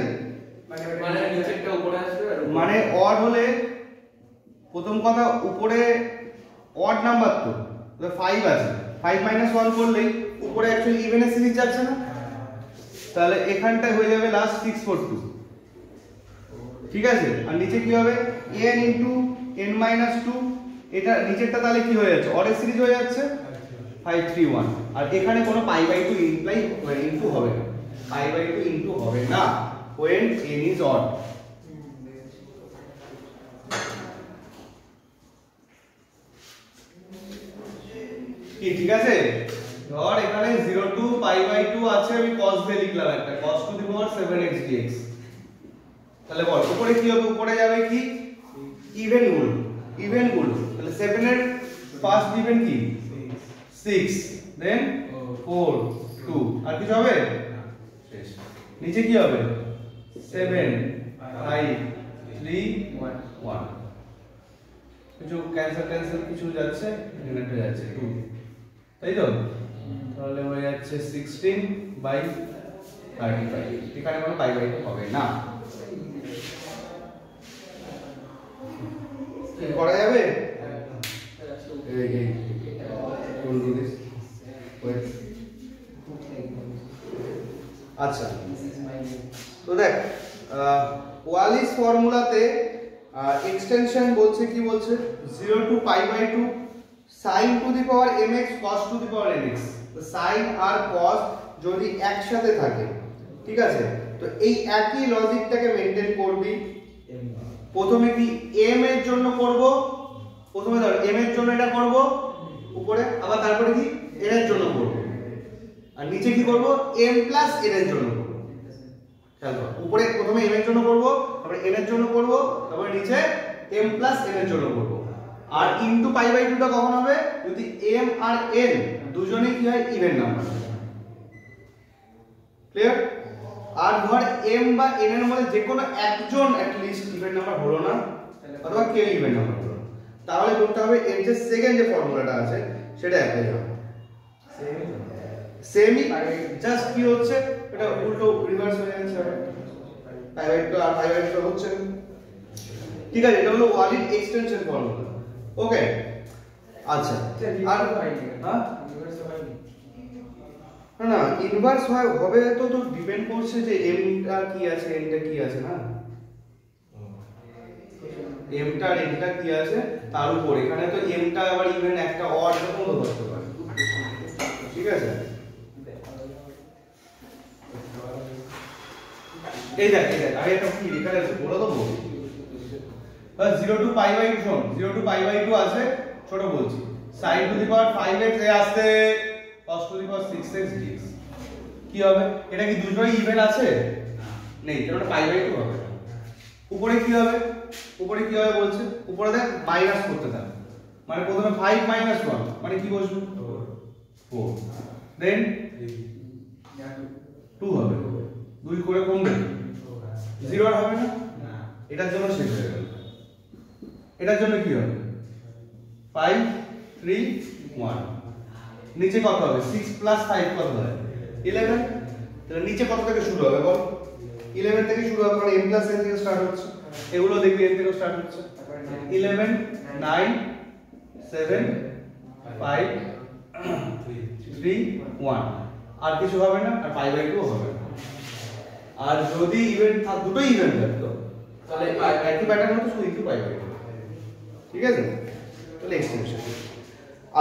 মানে নিচেরটা উপরে আসবে আর মানে অড হলে প্রথম কথা উপরে অড নাম্বার তো 5 আছে, 5 - 1 করলেই উপরে অ্যাকচুয়ালি ইভেনের সিরিজ যাচ্ছে না, তাহলে এখানটায় হয়ে যাবে লাস্ট 642, ঠিক আছে? আর নিচে কি হবে n * n-2, এটা নিচেরটা তাহলে কি হয়ে যাচ্ছে, অডের সিরিজ হয়ে যাচ্ছে 531, আর এখানে কোনো π/2 ইমপ্লাই ইনটু হবে না, π/2 ইনটু হবে না when n is odd। কি ঠিক আছে? ধর এখানে 0 to π/2 আছে, আমি cos দিয়ে লিখলাম একটা cos to the power 7x dx, তাহলে বল উপরে কি হবে, উপরে যাবে কি ইভেন গুলো, তাহলে 7 এর ফার্স্ট ইভেন কি 6, দেন 4 2, আর কিছু হবে শেষ। নিচে কি হবে 7 5 3 1, কিছু ক্যান্সেল কিছু যাচ্ছে, এখানে একটা যাচ্ছে 2, তাই তো? তাহলে হয়ে যাচ্ছে 16/35, এখানে কোনো π/2 হবে না। কি করা যাবে? এই কোন দিস ওয়েট, আচ্ছা তো দেখ ওয়ালিস ফর্মুলাতে এক্সটেনশন বলছে কি বলছে 0 to π/2 sin to the power mx cos to the power nx, তো sin আর cos যদি একসাথে থাকে, ঠিক আছে, তো এই একই লজিকটাকে মেইনটেইন করবি। প্রথমে কি m এর জন্য করব, প্রথমে ধর m এর জন্য এটা করব উপরে, আবার তারপরে কি n এর জন্য করব, আর নিচে কি করব m প্লাস n এর জন্য করব। চলো উপরে প্রথমে m এর জন্য করব, তারপরে n এর জন্য করব, তারপরে নিচে m প্লাস n এর জন্য করব। আর ইনটু π/2 টা কখন হবে, যদি m আর n দুজনেই কি হয় ইভেন নাম্বার, ক্লিয়ার? আর ধর m বা n এর মধ্যে যে কোনো একজন অ্যাট লিস্ট ইভেন নাম্বার হলো না, অথবা কেউ ইভেন নাম্বার হলো, তাহলে করতে হবে এর যে সেকেন্ড যে ফর্মুলাটা আছে সেটা অ্যাপ্লাই হবে, সেমি জাস্ট কি হচ্ছে এটা উল্টো রিভার্স হয়ে যাচ্ছে, π/2 আর π/2 হচ্ছে, ঠিক আছে? এটা হলো ওয়ালিড এক্সটেনশন ফর্মুলা, ওকে? আচ্ছা আর হ্যাঁ না ইনভার্স হবে তো ডিপেন্ড করছে যে m টা কি আছে n টা কি আছে, না m টা আর n টা কি আছে তার উপর, এখানে তো m টা আবার ইভেন একটা অড এরকম ধরতে পারে, ঠিক আছে? এই দেখ আগে একটা কি লেখা আছে বলো তো, বল 0 to π/2 শোন, 0 to π/2 আছে, ছোট বলছি sin to the power 5x এ আসছে cos to the power 6x dx, কি হবে? এটা কি দুটোই ইভেন আছে? নেই, তাহলে ওটা π/2 হবে। উপরে কি হবে, উপরে কি হবে বলছে, উপরে দেখ মাইনাস করতে থাক, মানে প্রথমে 5 - 1 মানে কি বসবে 4, দেন 2 হবে, 2 করে কমবে 0 আর হবে না, এটার জন্য শেষ হয়ে গেল। এটার জন্য কি হবে 5 3 1, নিচে কত হবে 6 + 5 কত হয় 11, তাহলে নিচে কত থেকে শুরু হবে বল, 11 থেকে শুরু হবে, কারণ m + n থেকে স্টার্ট হচ্ছে, এগুলো দেখবি n থেকে স্টার্ট হচ্ছে, 11 9 7 5 3 1, আর কিছু হবে না, আর π/2 হবে না। আর যদি ইভেন্ট দুটোই ইভেন্ট থাকতো তাহলে একই প্যাটার্ন হতো, শুধু একটু π/2, ঠিক আছে? তাহলে এক্সটেনশন।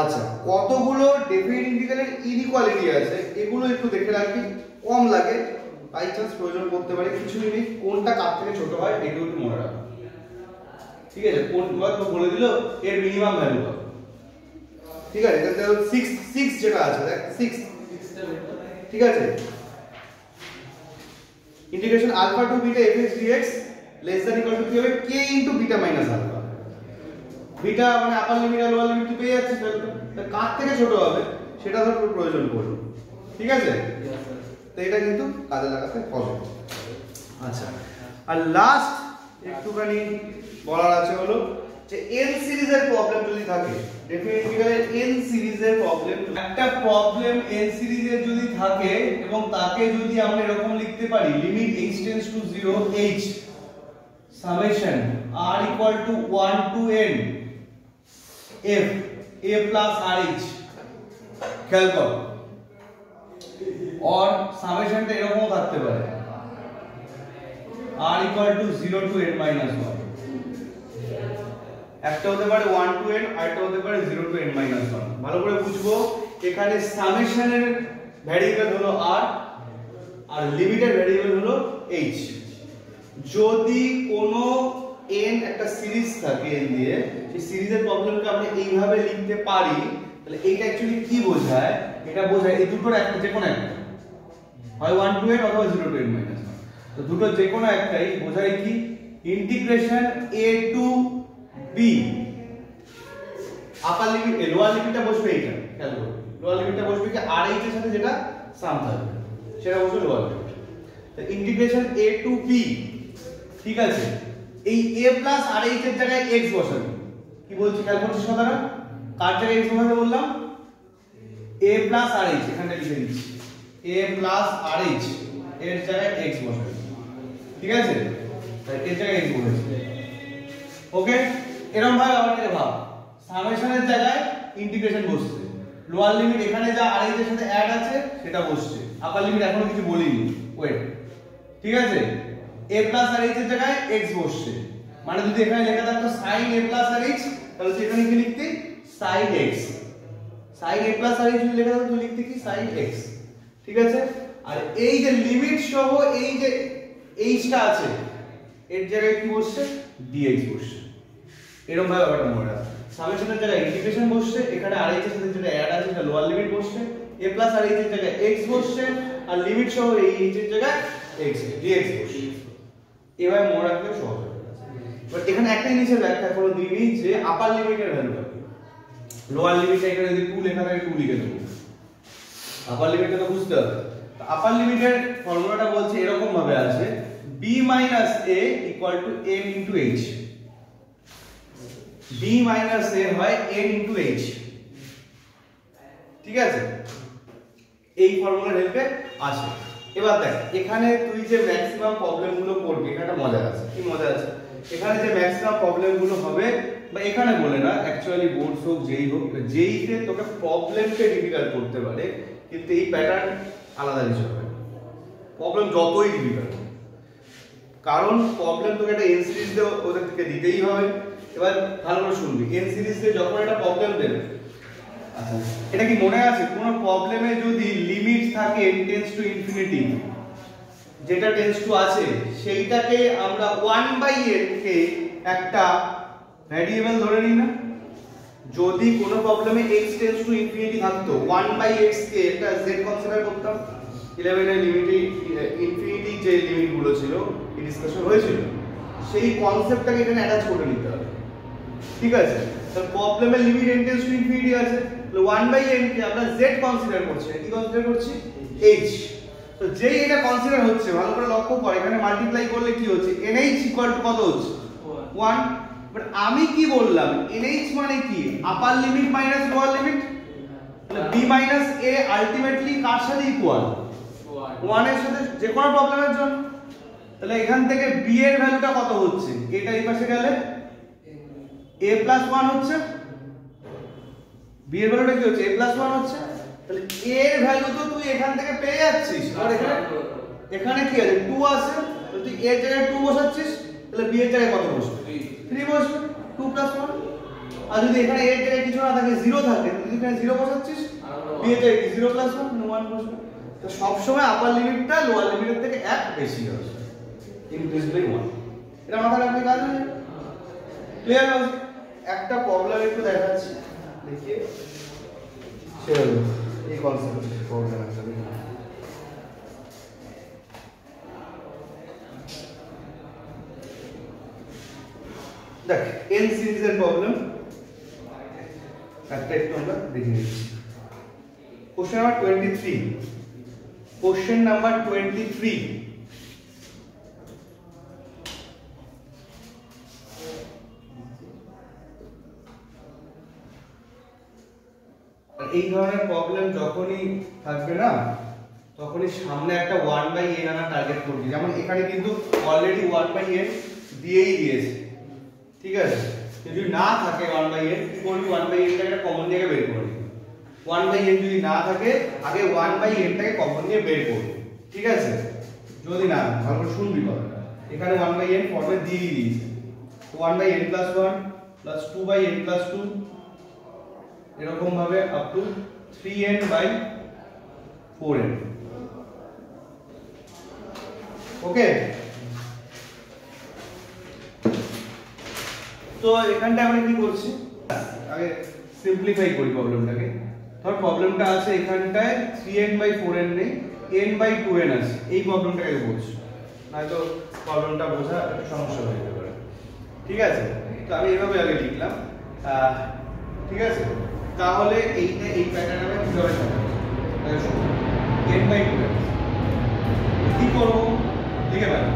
আচ্ছা কতগুলো ডেফিনিট ইন্টিগ্রালের ইনইকুয়ালিটি আছে এগুলো একটু দেখে রাখবি, কম লাগে বাই চান্স প্রয়োজন করতে পারে, কিছু নেই কোনটা কার থেকে ছোট হয় এগুলো একটু মনে রাখো, ঠিক আছে? কোনটা তো বলে দিল এর মিনিমাম ভ্যালু কত, ঠিক আছে? এটা 6 যেটা আছে দেখ 6, ঠিক আছে? Integration alpha to beta fx dx less than equal to কি হবে k into beta minus alpha, beta মানে আপার লিমিট আর লোয়ার লিমিট পেয়ে যাচ্ছে, তাহলে কার থেকে ছোট হবে সেটা ধর প্রয়োজন পড়বে, ঠিক আছে? তো এটা কিন্তু কাজে লাগাতে হবে। আচ্ছা আর লাস্ট একটুখানি বলার আছে হলো যে n সিরিজের প্রবলেম যদি থাকে, ডেফিনেটলি n সিরিজের প্রবলেম, একটা প্রবলেম n সিরিজের যদি থাকে এবং তাকে যদি আমরা এরকম লিখতে পারি limit h tends to 0 h summation r equal to 1 to n f a plus rh, খেয়াল করো, और সামেশনটা এরকমও থাকতে পারে r equal to 0 to n minus 1, একটা হতে পারে 1 to n, আরেকটা হতে পারে 0 to n minus 1। ভালো করে বুঝবো, এখানে সামেশনের ভ্যারিয়েবল হলো r আর লিমিটের ভ্যারিয়েবল হলো h। যদি কোনো n একটা সিরিজ থাকে n দিয়ে, সেই সিরিজের প্রবলেমকে আমরা এইভাবে লিখতে পারি, তাহলে এইটা অ্যাকচুয়ালি কি বোঝায়? এটা বোঝায় এই দুটোর একটা, যে কোনো একটা, হয় 1 to n অথবা 0 to n minus 1, তো দুটো যে কোনো একটাই বোঝায় কি integration a to b, upper limit lower লিমিটটা বসবে এইটা, খেয়াল করো, লোয়ার লিমিটটা বসবে কি আর এইচ এর সাথে যেটা সাম থাকবে সেটা বসবে লোয়ার লিমিট, তো ইন্টিগ্রেশন a to b, ঠিক আছে? এই a প্লাস আর এইচ এর জায়গায় x বসাবে, কি বলছি খেয়াল করছিস কথাটা? কার জায়গায় x বসাবে বললাম? a প্লাস আর এইচ, এখানে লিখে দিচ্ছি a প্লাস আর এইচ এর জায়গায় x বসাবে, ঠিক আছে? তাই এর জায়গায় x বসাবে, ওকে? এরকম ভাবে আমাকে ভাব, সামেশনের জায়গায় ইন্টিগ্রেশন বসছে, লোয়ার লিমিট এখানে যা আর এইচ এর সাথে অ্যাড আছে সেটা বসছে, আপার লিমিট এখনো কিছু বলিনি, ওয়েট, ঠিক আছে? a প্লাস আর এইচ এর জায়গায় x বসছে, মানে যদি এখানে লেখা থাকতো sin a প্লাস আর এইচ, তাহলে সেখানে কি লিখতে? sin x, sin a plus আর এইচ যদি লেখা থাকতো লিখতে কি sin x, ঠিক আছে? আর এই যে লিমিট সহ এই যে h টা আছে এর জায়গায় কি বসছে? dx বসছে। এরকম ভাবে ব্যাপারটা মনে রাখ, সামেশনের জায়গায় ইন্টিগ্রেশন বসছে, এখানে আর এইচ এর সাথে যেটা অ্যাড আছে সেটা লোয়ার লিমিট বসছে, a প্লাস আর এইচ এর জায়গায় x বসছে, আর লিমিট সহ এই h এর জায়গায় x dx বসছে। এভাবে মনে রাখলে সহজ হবে। বাট এখানে একটা জিনিসের ব্যাখ্যা করে দিবি যে আপার লিমিটের ভ্যালুটা কি, লোয়ার লিমিটটা এখানে যদি 2 লেখা থাকে 2 লিখে দেবো, আপার লিমিটটা তো বুঝতে হবে। আপার লিমিটের ফর্মুলাটা বলছে এরকম ভাবে আছে b - a = n * h, b - a হয় n * h, ঠিক আছে? এই ফর্মুলার হেল্পে আসে। এবার দেখ এখানে তুই যে ম্যাক্সিমাম প্রবলেমগুলো করবি, এখানে মজা আছে। কি মজা আছে? এখানে যে ম্যাক্সিমাম প্রবলেমগুলো হবে, বা এখানে বলে না, অ্যাকচুয়ালি বোর্ডস হোক যেই হোক, যেইতে তোকে প্রবলেমকে ডিফিকাল্ট করতে পারে, কিন্তু এই প্যাটার্ন আলাদা কিছু হবে। প্রবলেম যতই ডিফিকাল্ট, কারণ প্রবলেম তোকে একটা এন সিরিজ দিয়ে ওদের থেকে দিতেই হবে। এবার ভালো করে শুনবি, এন সিরিজ দিয়ে যখন একটা প্রবলেম দেবে, আচ্ছা এটা কি মনে আছে কোন প্রবলেমে যদি লিমিট থাকে n টেন্ডস টু ইনফিনিটি, যেটা টেন্ডস টু আছে সেইটাকে আমরা 1/n কে একটা ভ্যারিয়েবল ধরে নিই না? যদি কোন প্রবলেমে x টেন্ডস টু ইনফিনিটি থাকতো, 1/x কে একটা z কনসিডার করতাম। 11 এর লিমিটে ইনফিনিটি যে লিমিট গুলো ছিল এই ডিসকাশন হয়েছিল, সেই কনসেপ্টটাকে এখানে অ্যাটাচ করে নিতে হবে, ঠিক আছে? তাহলে প্রবলেমের limit n tends to infinity আছে, তাহলে 1/n কে আমরা z কনসিডার করছি, কি কনসিডার করছি? h। তো যেই এটা কনসিডার হচ্ছে, ভালো করে লক্ষ্য কর, এখানে মাল্টিপ্লাই করলে কি হচ্ছে? nh = কত হচ্ছে? 1। বাট আমি কি বললাম? nh মানে কি? আপার লিমিট মাইনাস লোয়ার লিমিট, তাহলে b - a আলটিমেটলি কার সাথে ইকুয়াল? 1 এর সাথে, যে কোনো প্রবলেমের জন্য। তাহলে এখান থেকে b এর ভ্যালুটা কত হচ্ছে? এটা এই পাশে গেলে a + 1 হচ্ছে, b এর ভ্যালুটা কি হচ্ছে? a + 1 হচ্ছে। তাহলে a এর ভ্যালু তো তুই এখান থেকে পেয়ে যাচ্ছিস, আর এখানে কি আছে? 2 আছে, তো তুই a এর জায়গায় 2 বসাচ্ছিস, তাহলে b এর জায়গায় কত বসবে? 3 বসবে, 2 + 1। আর যদি এখানে a এর জায়গায় কিছু না থাকে, 0 থাকে, তুই এখানে 0 বসাচ্ছিস, b এর জায়গায় 0 + 1 বসবে। তো সব সময় আপার লিমিটটা লোয়ার লিমিটের থেকে 1 বেশি হবে, ইনক্রিজ বাই 1। এটা মাথায় রাখলে কাজ হবে। ক্লিয়ার আছে? একটা প্রবলেম একটু দেখাচ্ছি, দেখিয়ে চলো এই কনসেপ্ট প্রবলেম একটা দেখ, এন সিরিজের প্রবলেম একটা একটু আমরা দেখে নিচ্ছি। কোশ্চেন নাম্বার 23, কোশ্চেন নাম্বার 23, এই ধরনের প্রবলেম যখনই থাকবে না তখনই সামনে একটা 1/n আনা টার্গেট করবি। যেমন এখানে কিন্তু অলরেডি 1/n দিয়েই দিয়েছে, ঠিক আছে? যদি না থাকে 1/n কি করবি, 1/n টাকে একটা কমন জায়গায় বের করবি। 1/n যদি না থাকে আগে 1/n টাকে কমন নিয়ে বের করবি, ঠিক আছে? যদি না, ভালো করে শুনবি কথাটা। এখানে 1/n ফর্মে দিয়ে দিয়েছে, 1/n + 1 + 2/n + 2 এরকম ভাবে আপ টু 3n/4n। ওকে, তো এখানটা আমরা কি করছি, আগে সিম্পলিফাই করি প্রবলেমটাকে। ধর প্রবলেমটা আছে এখানটায় 3n/4n নেই, n/2n আছে। এই প্রবলেমটাকে বলছি, নয়তো প্রবলেমটা বোঝা একটু সমস্যা হয়ে যেতে পারে, ঠিক আছে? তো আমি এভাবে আগে লিখলাম, ঠিক আছে? তাহলে এইটা এই প্যাটার্নে আমরা কিভাবে সাজাবো, n/2n কি করব লিখে ফেলি।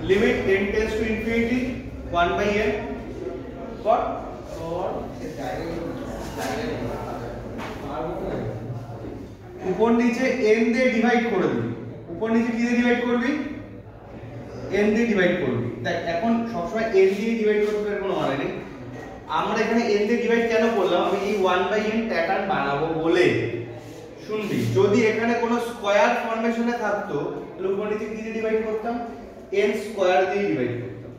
limit n tends to infinity 1/n for উপর নিচে n দিয়ে ডিভাইড করে দিবি। উপর নিচে কি দিয়ে ডিভাইড করবি, n দিয়ে ডিভাইড করবি। দেখ এখন সবসময় n দিয়ে ডিভাইড করতে কোনো মানে নেই। আমরা এখানে n দিয়ে ডিভাইড কেন করলাম, আমি এই 1/n প্যাটার্ন বানাবো বলে। শুনবি, যদি এখানে কোনো স্কয়ার ফরমেশনে থাকতো তাহলে উপর নিচে কি দিয়ে ডিভাইড করতাম, n স্কয়ার দিয়ে ডিভাইড করতাম।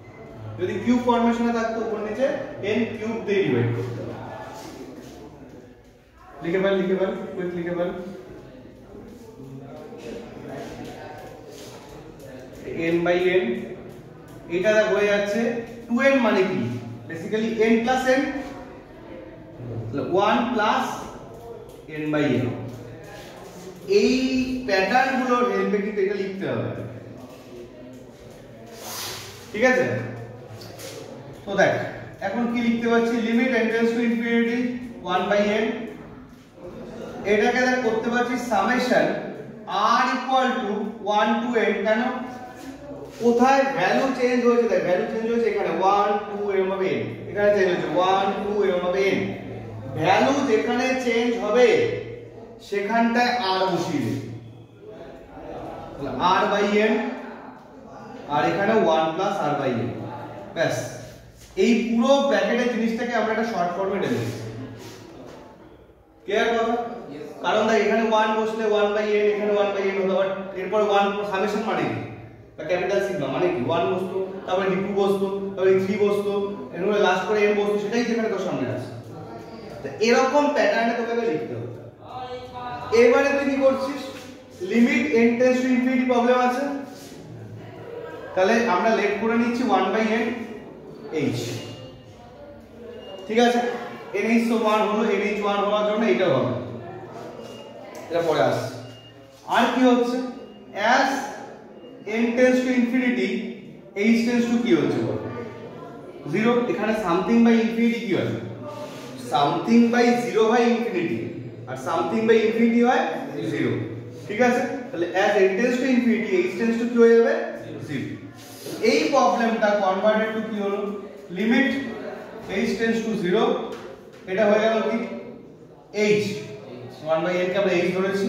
যদি কিউব ফরমেশনে থাকতো উপর নিচে n কিউব দিয়ে ডিভাইড করতাম। লিখে ফেল কুইক লিখে ফেল। n/n এটা দেখ হয়ে যাচ্ছে 2n মানে কি, বেসিক্যালি n + n, 1 + n/n। এই প্যাটার্ন গুলোর হেল্পে কিন্তু এটা লিখতে হবে, ঠিক আছে? তো দেখ এখন কি লিখতে পাচ্ছি, limit n tends to infinity 1/n। এটাকে দেখ করতে পারছি সামেশন r = 1 to n। কেন, কোথায় ভ্যালু চেঞ্জ হয়েছে, দেখ ভ্যালু চেঞ্জ হয়েছে এখানে 1 2 এরকম ভাবে n, এখানে চেঞ্জ হচ্ছে 1 2 এরকম ভাবে n। ভ্যালু যেখানে চেঞ্জ হবে সেখানটায় r বসিয়ে দিই, তাহলে r/n, আর এখানে 1 + r/n। ব্যাস, এই পুরো ব্র্যাকেটের জিনিসটাকে আমরা একটা শর্ট ফর্মে ঢেলে দিই। ক্লিয়ার কথা? কারণ দেখ এখানে 1 বসলে 1/n, এখানে 1/n হলো, বাট এরপর 1 সামেশন মানে কি, বা ক্যাপিটাল সিগমা মানে কি, 1 বসতো, তারপরে 2 বসতো, তারপরে 3 বসতো, এরপর লাস্ট করে n বসতো, সেটাই যেখানে তোর সামনে আছে। তো এরকম প্যাটার্নে তোকে লিখতে হবে। এবারে তুই কি করছিস, limit n tends to infinity problem আছে, তাহলে আমরা লেট করে নিচ্ছি 1/n h, ঠিক আছে? nh তো 1 হলো, nh 1 হওয়ার জন্য এটাও হবে, এটা পরে আসছে। আর কি হচ্ছে, as n tends to infinity h tends to কি হচ্ছে বল, 0। এখানে সামথিং বাই ইনফিনিটি কি হয়, সামথিং বাই 0/ইনফিনিটি, আর সামথিং বাই ইনফিনিটি হয় 0, ঠিক আছে? তাহলে as n tends to infinity h tends to কি হয়ে যাবে, 0। এই প্রবলেমটা কনভার্টেড টু কি হলো, লিমিট h টেন্ডস টু 0, এটা হয়ে গেল কি h, 1/n কে আমরা h ধরেছি,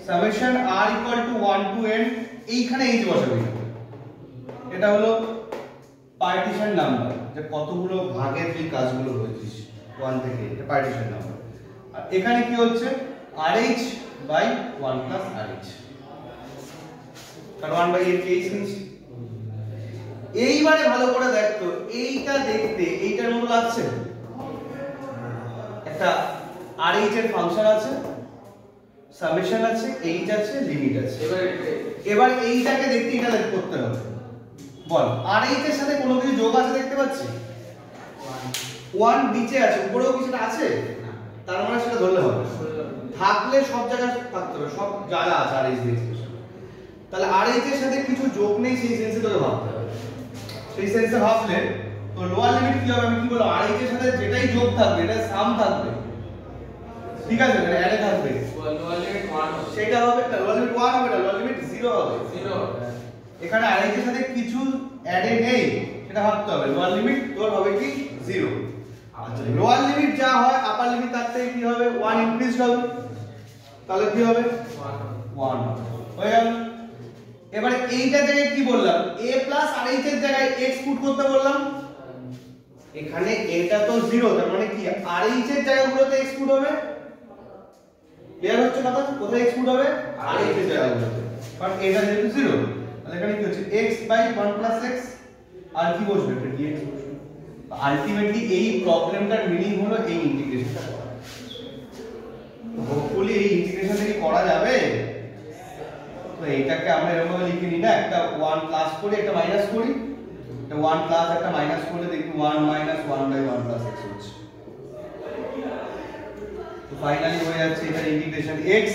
সামেশন r = 1 to n, এইখানে h বসাবি। এটা হলো পার্টিশন নাম্বার, যে কতগুলো ভাগে তুই কাজগুলো করেছিস 1 থেকে, এটা পার্টিশন নাম্বার। আর এখানে কি হচ্ছে, rh/1 + rh, কারণ 1/n কে h নিচ্ছি। এইবারে ভালো করে দেখ তো, এইটা দেখতে এইটার মতো লাগছে, একটা rh এর ফাংশন আছে, সামেশন আছে, h আছে, লিমিট আছে। এবার এইটাকে দেখতে এটা করতে হবে, বল rh এর সাথে কোনো কিছু যোগ আছে দেখতে পাচ্ছি, 1 নিচে আছে, উপরেও কিছুটা আছে, তার মানে সেটা ধরলে হবে, থাকলে সব জায়গায় থাকতে হবে, সব জায়গা আছে rh এর এক্সপ্রেশন। তাহলে rh এর সাথে কিছু যোগ নেই সেই সেন্সে তোকে ভাবতে হবে। সেই সেন্সে ভাবলে তো লোয়ার লিমিট কি হবে, আমি কি বলবো, rh এর সাথে যেটাই যোগ থাকবে এটা সাম থাকবে, ঠিক আছে? মানে অ্যারে থাকবে, লোয়ার লিমিট 1 হবে, সেটা হবে, লোয়ার লিমিট 1 হবে না, লোয়ার লিমিট 0 হবে। 0 হবে। এখানে rh এর সাথে কিছু অ্যাডে নেই, এটা ভাবতে হবে লোয়ার লিমিট তোর হবে কি 0 আচ্ছা লোয়ার লিমিট যা হয় আপার লিমিট তার থেকে কি হবে 1 ইনক্রিজ হবে তাহলে কি হবে 1 হয়ে গেল এবারে এইটা জায়গায় কি বললাম a প্লাস আর h এর জায়গায় x পুট করতে বললাম এখানে এটা তো 0 তার মানে কি আর h এর জায়গাগুলোতে x পুট হবে ক্লিয়ার হচ্ছে কথা কোথায় x পুট হবে আর h এর জায়গাগুলোতে কারণ এটা যেহেতু 0 তাহলে এখানে কি হচ্ছে x বাই 1 x আর কি বসবে এটা dx বসবে আলটিমেটলি এই প্রবলেমটার মিনিং হলো এই ইন্টিগ্রেশনটা করা হোপফুলি এই ইন্টিগ্রেশন থেকে করা যাবে তো এটাকে আমরা এরকম ভাবে লিখে নিই না একটা 1 প্লাস করি একটা মাইনাস করি এটা 1 প্লাস একটা মাইনাস করলে দেখি 1 মাইনাস 1 বাই 1 প্লাস x হচ্ছে তো ফাইনালি হয়ে যাচ্ছে এটা ইন্টিগ্রেশন x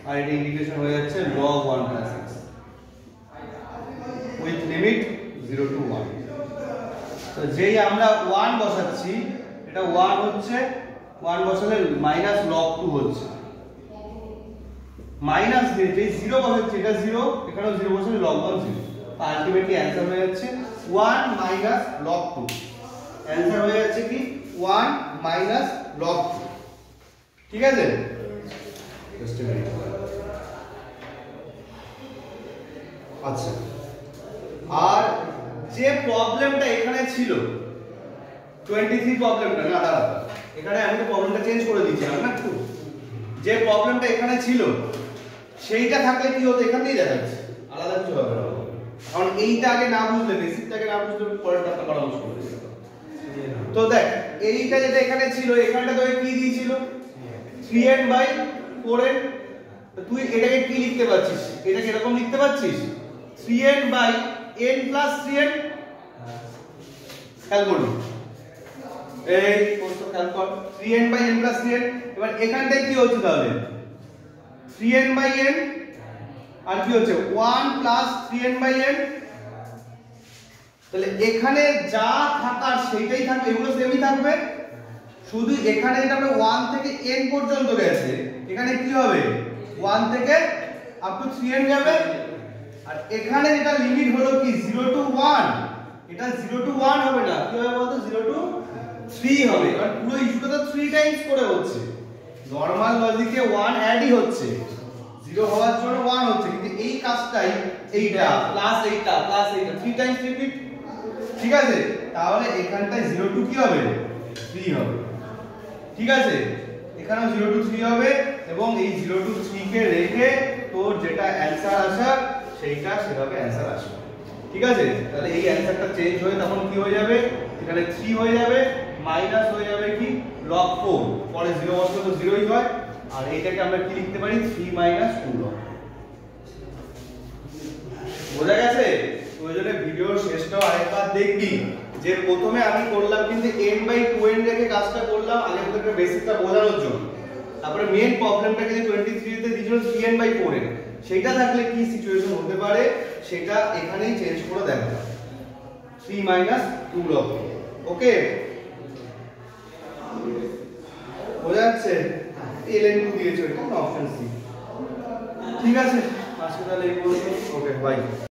আর এটা ইন্টিগ্রেশন হয়ে যাচ্ছে log 1 plus x with limit 0 to 1 তো যেই আমরা 1 বসাচ্ছি এটা 1 হচ্ছে 1 বসালে মাইনাস log 2 হচ্ছে মাইনাস দিয়ে যে 0 বসাচ্ছি এটা 0 এখানেও 0 বসালে log 1 0 তো আলটিমেটলি অ্যানসার হয়ে যাচ্ছে 1 মাইনাস log 2 অ্যানসার হয়ে যাচ্ছে কি 1 মাইনাস log 2 ঠিক আছে জাস্ট এ মিনিট আচ্ছা আর যে প্রবলেমটা এখানে ছিল 23 প্রবলেমটা না দাঁড়া এখানে আমি তো প্রবলেমটা চেঞ্জ করে দিয়েছিলাম না একটু যে প্রবলেমটা এখানে ছিল সেইটা থাকলে কি হতো এখান থেকেই দেখা যাচ্ছে আলাদা কিছু হবে না কারণ এইটা আগে না বুঝলে বেসিকটাকে না বুঝলে পরেরটা করা মুশকিল হয়ে যাবে তো দেখ এইটা যেটা এখানে ছিল এখানটা তোকে কি দিয়েছিল 3n বাই 4n তুই এটাকে কি লিখতে পারছিস এটাকে এরকম লিখতে পারছিস 3n by n plus 3n খেয়াল করবি এই কত খেয়াল কর 3n by n plus 3n এবার এখানটায় কি হচ্ছে তাহলে 3n বাই n আর কি হচ্ছে 1 প্লাস 3n বাই n তাহলে এখানে যা থাকার সেটাই থাকবে এগুলো সেমই থাকবে শুধু এখানে যেটা আমরা 1 থেকে n পর্যন্ত গেছে এখানে কি হবে 1 থেকে আপ টু 3n যাবে আর এখানে যেটা লিমিট হলো কি 0 টু 1 এটা 0 টু 1 হবে না কি হবে বলতো 0 টু 3 হবে কারণ পুরো ইস্যুটা তো 3 টাইমস করে হচ্ছে নরমাল লজিকে 1 অ্যাডই হচ্ছে 0 হওয়ার জন্য 1 হচ্ছে কিন্তু এই কাজটাই এইটা প্লাস এইটা 3 টাইমস রিপিট ঠিক আছে তাহলে এখানটায় 0 টু কি হবে 3 হবে ঠিক আছে এখানেও 0 টু 3 হবে এবং এই 0 টু 3 কে রেখে তোর যেটা অ্যানসার আসার সেইটা সেভাবে অ্যানসার আসবে ঠিক আছে তাহলে এই অ্যানসারটা চেঞ্জ হয়ে তখন কি হয়ে যাবে এখানে 3 হয়ে যাবে মাইনাস হয়ে যাবে কি log 4 পরে 0 বসলে তো 0ই হয় আর এইটাকে আমরা কি লিখতে পারি 3 মাইনাস 2 log বোঝা গেছে ওই জন্য ভিডিওর শেষটাও আরেকবার দেখবি যে প্রথমে আমি করলাম কিন্তু n বাই 2n রেখে কাজটা করলাম আগে থেকে বেসিকটা বোঝানোর জন্য তারপরে মেইন প্রবলেমটাকে যে 23 তে দিয়েছিল 3n বাই 4n সেটা থাকলে কি সিচুয়েশন হতে পারে সেটা এখানেই চেঞ্জ করে দেখা 3 মাইনাস 2 log ওকে বোঝা যাচ্ছে ln2 দিয়েছো এটা অপশন সি ঠিক আছে আজকে তাহলে এই পর্যন্ত ওকে বাই